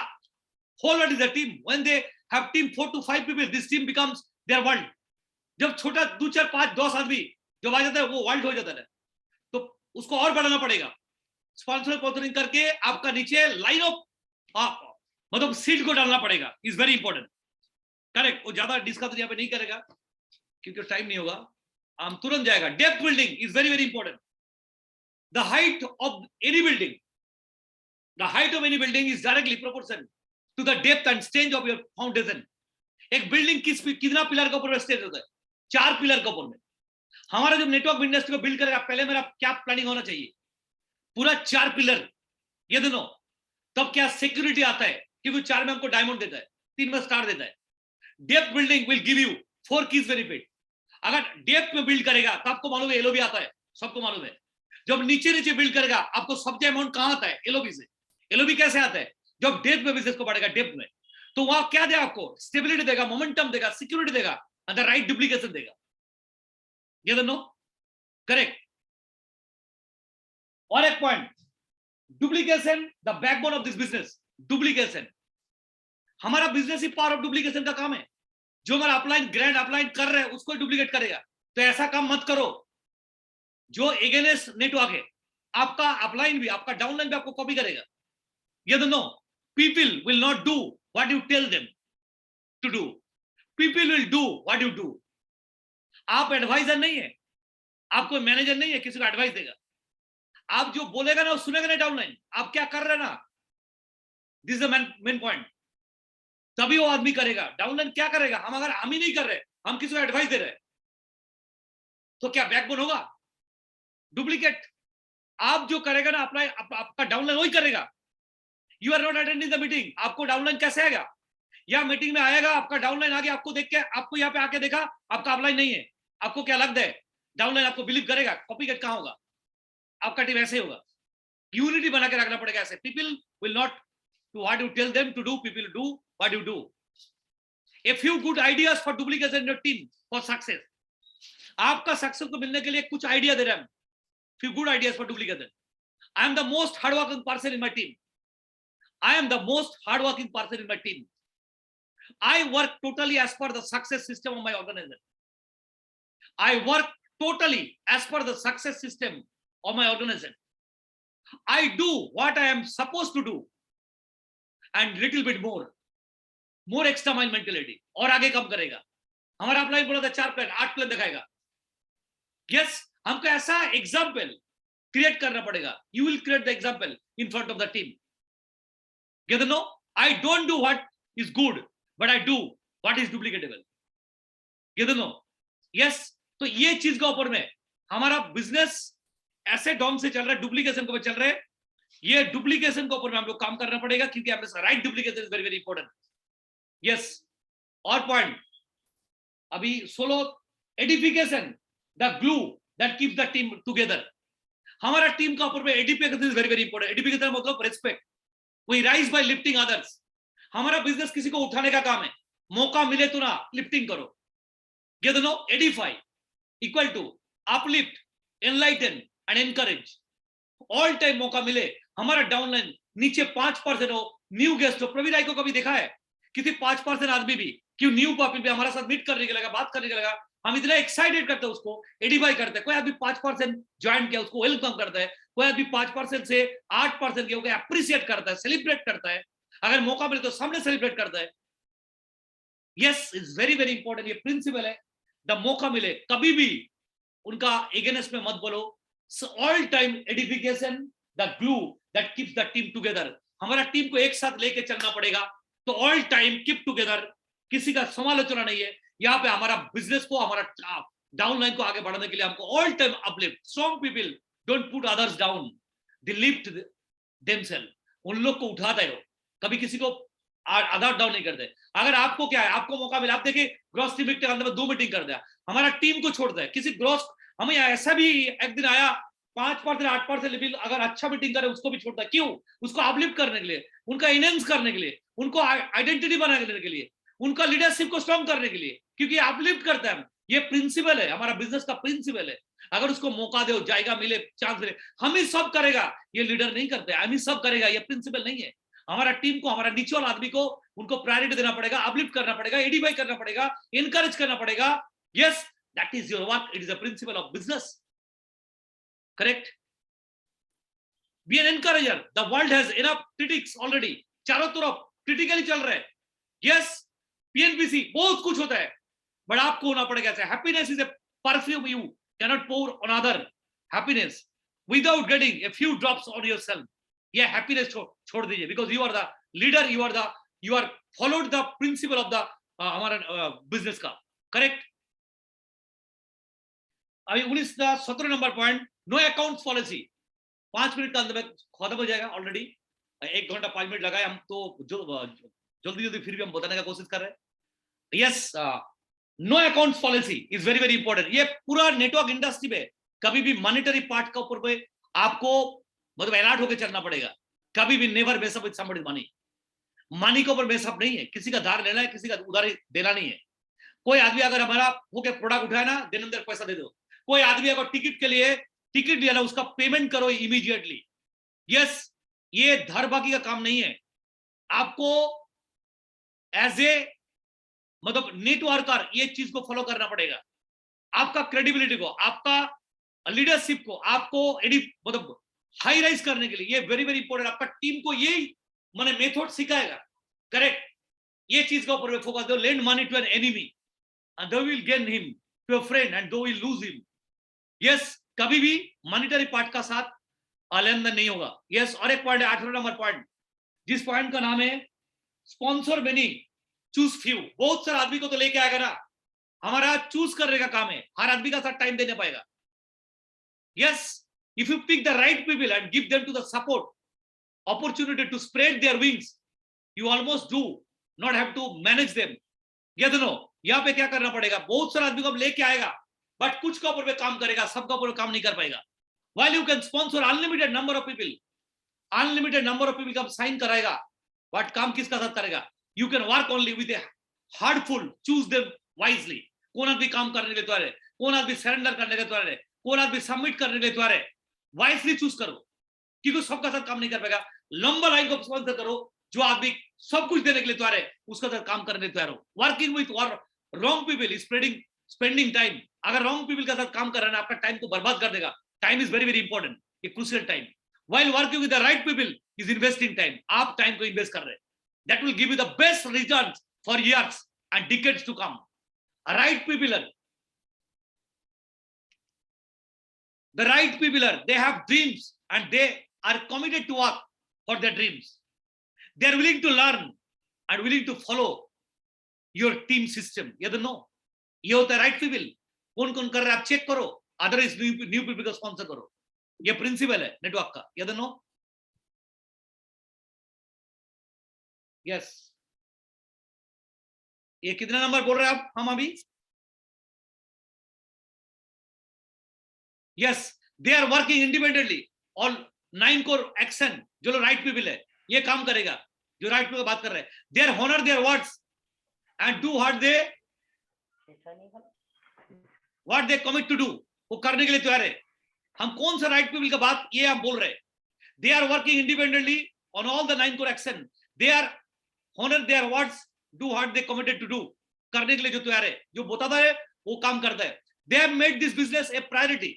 whole world is their team. When they have team 4 to 5 people, this team becomes their world. जब छोटा 2 4 5 10 आदमी जब आ जाता है वो वर्ल्ड हो जाता है, तो उसको और बढ़ाना पड़ेगा। स्पॉन्सरिंग करके आपका नीचे लाइन ऑफ मतलब सीड को डालना पड़ेगा, इज वेरी इंपॉर्टेंट। करेक्ट, वो ज्यादा डिस्कस यहाँ पे नहीं करेगा क्योंकि टाइम नहीं होगा, हम तुरंत जाएगा। Depth building is very very important. The height of any building, the height of any building is directly proportional to the depth and strength of your foundation. एक बिल्डिंग कितना पिलर के ऊपर स्टेज होता है? 4 पिलर के ऊपर में। हमारा जब नेटवर्क इंडस्ट्री को बिल्ड करेगा, पहले मेरा क्या प्लानिंग होना चाहिए? पूरा 4 पिलर, ये दोनों। तब क्या सिक्योरिटी आता है, क्योंकि 4 में हमको डायमंड देता है, 3 में स्टार देता है। Depth building will give you 4 keys benefit. अगर डेप्थ में बिल्ड करेगा तो आपको मालूम है एलओबी आता है, सबको मालूम है। जब नीचे नीचे बिल्ड करेगा आपको सबसे अमाउंट कहां आता है? एलओबी से। एलओबी कैसे आता है? जब डेप्थ में बिजनेस को बढ़ेगा, डेप्थ में, तो वहां क्या देगा आपको? स्टेबिलिटी देगा, मोमेंटम देगा, सिक्योरिटी देगा, एंड द राइट डुप्लीकेशन देगा। ये दोनों करेक्ट। और एक point, duplication the backbone of this business. Duplication, हमारा बिजनेस ही पावर ऑफ डुप्लीकेशन का काम है। जो हमारा अपलाइन ग्रैंड अपलाइन कर रहे हैं उसको डुप्लीकेट करेगा। तो ऐसा काम मत करो जो अगेंस्ट नेटवर्क है। आपका अपलाइन भी, आपका डाउनलाइन भी आपको कॉपी करेगा। ये दोनों, people will not do what you tell them to do, people will do what you do. आप एडवाइजर नहीं है, आप कोई मैनेजर नहीं है किसी को एडवाइस देगा। आप जो बोलेगा ना वो सुनेगा ना डाउनलाइन। आप क्या कर रहे हैं ना, this is the main point. तभी वो आदमी करेगा। डाउनलाइन क्या करेगा? हम अगर हम ही नहीं कर रहे, हम किसी को एडवाइस दे रहे, तो क्या बैकबोन होगा? डुप्लीकेट। आप जो करेगा ना अपना, आपका डाउनलाइन वही करेगा। You are not attending the meeting, आपको डाउनलाइन कैसे आएगा? या मीटिंग में आएगा, आपका डाउनलाइन आ गया, आपको देख के, आपको यहाँ पे आके देखा आपका अपलाइन नहीं है, आपको क्या लगता है? डाउनलाइन आपको बिलीव करेगा? कॉपीकैट कहां होगा? आपका टीम ऐसे ही होगा। यूनिटी बना के रखना पड़ेगा ऐसे। People will not do what you tell them to do, people do what you do. A few good ideas for duplication in your team for success. आपका सक्सेस को मिलने के लिए कुछ आइडिया दे रहे हैं। few good ideas for duplication. I am the most hardworking person in my team. I am the most hardworking person in my team. I work totally as per the success system of my organization. I work totally as per the success system of my organization. I do what I am supposed to do. And little bit more extra mind mentality. और आगे कम करेगा। हमारा upline बोला था 4 plan, 8 plan दिखाएगा। Yes, हमको ऐसा example create करना पड़ेगा। You will create the example in front of the team. Get no, I don't do what is good, but I do what is duplicatable. Get no, yes. तो ये चीज के ऊपर में हमारा बिजनेस ऐसे डॉम से चल रहा है, डुप्लीकेशन के ऊपर चल रहा है। ये डुप्लीकेशन के ऊपर में हम लोग काम करना पड़ेगा, क्योंकि हमें right duplication is very very important. Yes. और पॉइंट अभी 16, edification the glue that keeps the team together. हमारा टीम का ऊपर में edification is very very important. Edification मतलब respect. We rise by lifting others. हमारा बिजनेस किसी को उठाने का काम है। मौका मिले तो ना लिफ्टिंग करो। ये दोनों, edify equal to uplift, enlighten and encourage. All time मौका मिले। हमारा डाउनलाइन नीचे 5% हो, न्यू गेस्ट हो। प्रवीण राय को कभी देखा है किसी 5% आदमी भी क्यों न्यू पॉपुलर भी हमारा साथ मीट करने के लगा, बात करने के लगा, हम इतना एक्साइटेड करते हैं उसको, एडिफाई करते हैं। कोई आदमी 5% ज्वाइन किया उसको वेलकम करता है। कोई आदमी 5% से 8% किया होगा अप्रिशिएट करता है, सेलिब्रेट करता है। अगर मौका मिले तो सामने सेलिब्रेट करता है। Yes, is very very important. ये प्रिंसिपल है। द मौका मिले कभी भी उनका अगेंस्ट में मत बोलो। All time edification the glue that keeps the team together. हमारा टीम को एक साथ लेके चलना पड़ेगा। तो ऑल टाइम कीप टुगेदर, किसी का समालोचना नहीं है। यहाँ पे हमारा बिजनेस को, हमारा डाउनलाइन को आगे बढ़ाने के लिए हमको all time uplift. Strong people don't put others down, they lift themselves. उन लोग को उठाते हो, कभी किसी को अदर डाउन नहीं करते। अगर आपको क्या है, आपको मौका मिला, आप देखिए ग्रॉस टीम के अंदर 2 मीटिंग कर दिया, हमारा टीम को छोड़ता है। किसी ग्रॉस, हमें ऐसा भी एक दिन आया 5% 8% लेवल, अगर अच्छा मीटिंग करे उसको भी छोड़ता है। क्यों? उसको अपलिफ्ट करने के लिए, उनका इनहेंस करने के लिए, उनको आइडेंटिटी बनाने के लिए, उनका लीडरशिप को स्ट्रॉन्ग करने के लिए, क्योंकि अपलिफ्ट करता है। ये प्रिंसिपल है, हमारा बिजनेस का प्रिंसिपल है। अगर उसको मौका दो, जाएगा, मिले, चांस मिले, हम ही सब करेगा। ये लीडर नहीं करते, हम ही सब करेगा, ये प्रिंसिपल नहीं है। हमारा टीम को, हमारा नीचे वाला आदमी को, उनको प्रायोरिटी देना पड़ेगा, अपलिफ्ट करना पड़ेगा, एडिफाई करना पड़ेगा, एनकरेज करना पड़ेगा। Yes, that is your work. It is a principle of business. Correct? Be an encourager. The world has enough critics already. चारों तरफ क्रिटिकली चल रहे हैं, यस पीएनपीसी बहुत कुछ होता है, बट आपको होना पड़ेगा ऐसा। Happiness is a perfume you cannot pour on other happiness without getting a few drops on yourself. ये हैप्पीनेस छोड़ दीजिए, because you are the leader, you are followed the principle of the हमारा business का, correct. अभी 17 number point, no accounts policy. 5 minute का अंदर में खत्म हो जाएगा, ऑलरेडी 1 घंटा 5 मिनट लगाए हम तो, जल्दी जल्दी फिर भी हम बताने का कोशिश कर रहे हैं। Yes, no accounts policy is very very important. ये पूरा नेटवर्क इंडस्ट्री में कभी भी मॉनिटरी पार्ट का ऊपर पे आपको मतलब अलर्ट होकर चलना पड़ेगा। कभी भी never mess up with somebody's money. Money के ऊपर मेस अप नहीं है, किसी का धार लेना है, किसी का उधारी देना नहीं है। कोई आदमी अगर हमारा होके प्रोडक्ट उठाए ना, दिन अंदर पैसा दे दो। कोई आदमी अगर टिकट के लिए टिकट लिया ना, उसका पेमेंट करो इमीडिएटली। यस, ये धार बाकी का काम नहीं है। आपको एज ए मतलब नेटवर्कर ये चीज को फॉलो करना पड़ेगा। आपका क्रेडिबिलिटी को, आपका लीडरशिप को, आपको मतलब हाई राइज करने के लिए ये वेरी वेरी इंपॉर्टेंट। आपका टीम को यही मैंने मेथड सिखाएगा, करेक्ट। ये चीज का ऊपर फोकस दो। Lend money to an enemy and they will gain him, to a friend and they will lose him. Yes, कभी भी मॉनिटरी पार्ट का साथ लेन देन नहीं होगा। यस, और एक पॉइंट है 18 नंबर पॉइंट, जिस पॉइंट का नाम है स्पॉन्सर मेनी चूज फ्यू। बहुत सारे आदमी को तो लेके आएगा ना, हमारा चूज करने का काम है, हर आदमी का साथ टाइम देने पाएगा। Yes, if you pick the right people and give them to the support opportunity to spread their wings, you almost do not have to manage them. yes no, यहाँ पे क्या करना पड़ेगा, बहुत सारे आदमी को लेके आएगा, बट कुछ का ऊपर पे काम करेगा, सबका ऊपर काम नहीं कर पाएगा। while you can sponsor unlimited number of people, unlimited number of people का साइन कराएगा, बट काम किसका साथ करेगा? you can work only with a heartful, choose them wisely। कौन आदमी काम करने के लिए तैयार है, कौन आदमी सरेंडर करने के तैयार है, कौन आदमी सबमिट करने के लिए तैयार है, वाइजली चूज करो, क्योंकि सबका साथ काम नहीं कर पाएगा। लंबा लाइन को स्पॉन्सर करो, जो आदमी सब कुछ देने के लिए तैयार है उसका साथ काम करने के लिए तैयार हो। Working with wrong people is spending time. अगर रॉन्ग पीपल के साथ काम कर रहे हैं, आपका टाइम को बर्बाद कर देगा। Time is very very important, ये crucial time. While working with the right people is investing time. आप टाइम को इन्वेस्ट कर रहे हैं, that will give you the best results for years and decades to come. Right people, the right people are, they have dreams and they are committed to work for their dreams. They are willing to learn and willing to follow your team system. yes or no, ये होता है right people. कौन कौन कर रहा है आप check करो, अदरवाइज न्यू पीपल को स्पॉन्सर करो। ये प्रिंसिपल है नेटवर्क का। yes or no, yes. ये कितना नंबर बोल रहे हैं आप हम अभी? Yes, they are working independently. All 9 core action, जो लोग राइट पीपल है ये काम करेगा, जो राइट पीपल बात कर रहे हैं। They are honour their words and do what they commit to do. वो करने के लिए तैयार है। हम कौन सा राइट पीपल का बात ये हम बोल रहे हैं? They are working independently on all the 9 core action. They are honour their words, do what they committed to do. करने के लिए जो तैयार है, जो बताता है वो काम करता है। They have made this business A priority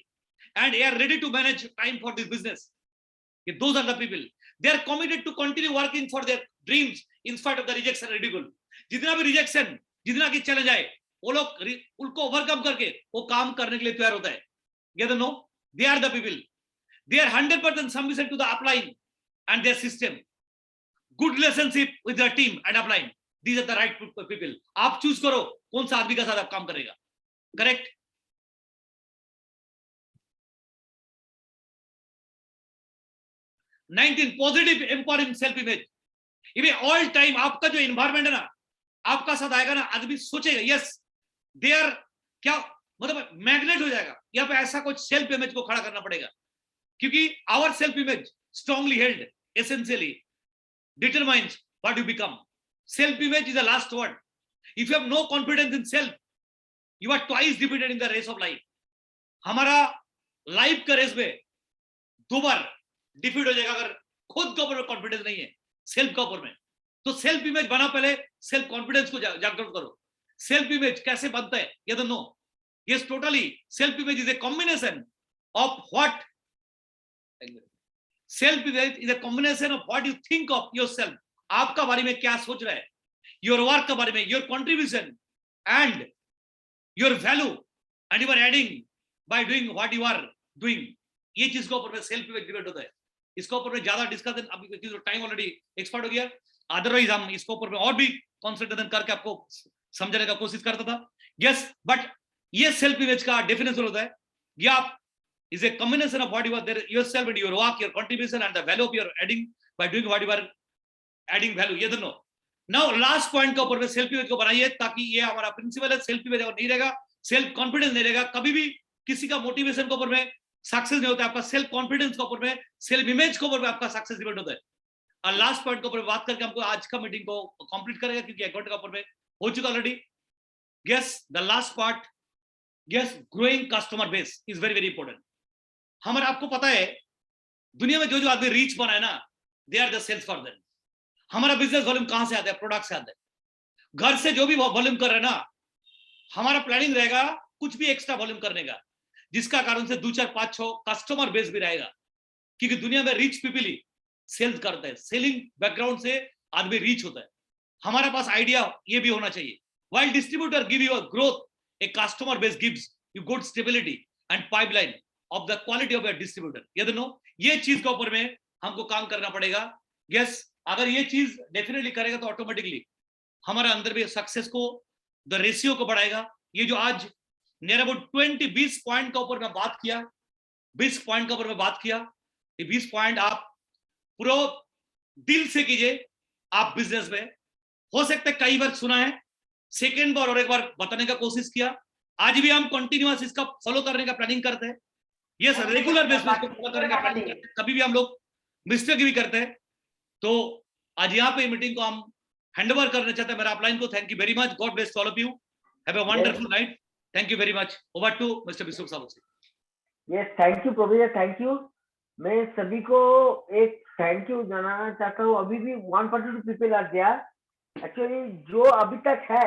and they are ready to manage time for this business. Those are the people. They are committed to continue working for their dreams in spite of the rejection and ridicule. जितना भी rejection, जितना की challenge आए, वो लोग उनको overcome करके वो काम करने के लिए तैयार होता है। yes or no, they are the people. They are 100% submissive to the upline and their system. Good relationship with their team and upline. These are the right people. आप चूज करो कौन सा आदमी का साथ आप काम करेगा, correct. Positive empowering self image. ये ऑल टाइम आपका जो एनवायरमेंट है ना, आपका साथ आएगा ना, आदमी सोचेगा यस दे आर, क्या मतलब मैग्नेट हो जाएगा। यहाँ पे ऐसा कुछ सेल्फ इमेज को खड़ा करना पड़ेगा, क्योंकि our self image strongly held essentially determines what you become. Self image is the last word. If you have no confidence in self, you are twice defeated in the race of life. हमारा life का race में 2 बार defeat हो जाएगा अगर खुद के ऊपर confidence नहीं है, सेल्फ के ऊपर में। तो सेल्फ इमेज बना, पहले सेल्फ कॉन्फिडेंस को जागरूक करो। सेल्फ इमेज कैसे बनता है? ये तो no, yes totally self image is a combination of what, self image is a combination of what you think of yourself आपका बारे में क्या सोच रहा है, योर वर्क के बारे में, your contribution and your value and you are adding by doing what you are doing, ये चीज के ऊपर में सेल्फ इमेज डिबेट होता है। इसके ऊपर में ज्यादा डिस्कशन अभी क्योंकि टाइम ऑलरेडी एक्सपायर्ड हो गया, अदरवाइज हम इसके ऊपर में और भी कंसंट्रेशन करके आपको समझने का कोशिश करता था। यस, बट ये सेल्फ इमेज का डेफिनेशन होता है, ये आप is a combination of what you are there yourself and your work, your contribution and the value of your adding by doing what you are adding value, ये दोनों। now last point के ऊपर में self image को बनाइए, ताकि ये हमारा प्रिंसिपल है। सेल्फ इमेज अगर नहीं रहेगा, सेल्फ कॉन्फिडेंस नहीं रहेगा, कभी भी किसी का मोटिवेशन के ऊपर में सक्सेस नहीं होता है, आपका सेल्फ कॉन्फिडेंस के ऊपर में, सेल्फ इमेज के ऊपर में आपका सक्सेस डिपेंड होता है। और लास्ट पॉइंट के ऊपर बात करके हमको आज का मीटिंग को कंप्लीट करेगा, क्योंकि 1 घंटे के ऊपर में हो चुका already. Yes, the last part, yes, growing customer base is very very important. हमारा आपको पता है दुनिया में जो जो आदमी रीच बना है ना, they are the sales for them. हमारा बिजनेस वॉल्यूम कहां से आता है? प्रोडक्ट से आता है। घर से जो भी वॉल्यूम कर रहे हैं ना, हमारा प्लानिंग रहेगा कुछ भी एक्स्ट्रा वॉल्यूम करने का, जिसका कारण से 2 4 5 6 कस्टमर बेस भी रहेगा, क्योंकि दुनिया में रिच पीपल ही सेल्स करते हैं। सेलिंग बैकग्राउंड से आदमी रीच होता है। हमारे पास आइडिया ये भी होना चाहिए। while distributor give you a growth, a customer base gives you good stability and pipeline of the quality of a distributor। ये दोनों, ये चीज के ऊपर में हमको काम करना पड़ेगा। यस, अगर ये चीज डेफिनेटली करेगा तो ऑटोमेटिकली हमारे अंदर भी सक्सेस को, द रेशियो को बढ़ाएगा। ये जो आज नियर अबाउट 20 पॉइंट के ऊपर मैं बात किया, 20 पॉइंट के ऊपर मैं बात किया, ये 20 पॉइंट आप पूरा दिल से कीजिए। आप बिजनेस में हो सकता है कई बार सुना है, सेकेंड बार और एक बार बताने का कोशिश किया, आज भी हम कंटिन्यूअस इसका फॉलो करने का प्लानिंग करते हैं। यस, रेगुलर बेसिस पे फॉलो करने का प्लानिंग करते हैं। कभी भी हम लोग मिस्टेक भी करते हैं, तो आज यहाँ पे मीटिंग को हम हैंडओवर करना चाहते हैं मेरा अपलाइन को। Thank you very much, god bless all of you, have a wonderful night, thank you very much. Over to mister Bishop साहब। Yes, thank you professor, thank you. मैं सभी को एक थैंक यू जानाना चाहता हूँ। अभी भी 142 पीपल आर देयर। एक्चुअली जो अभी तक है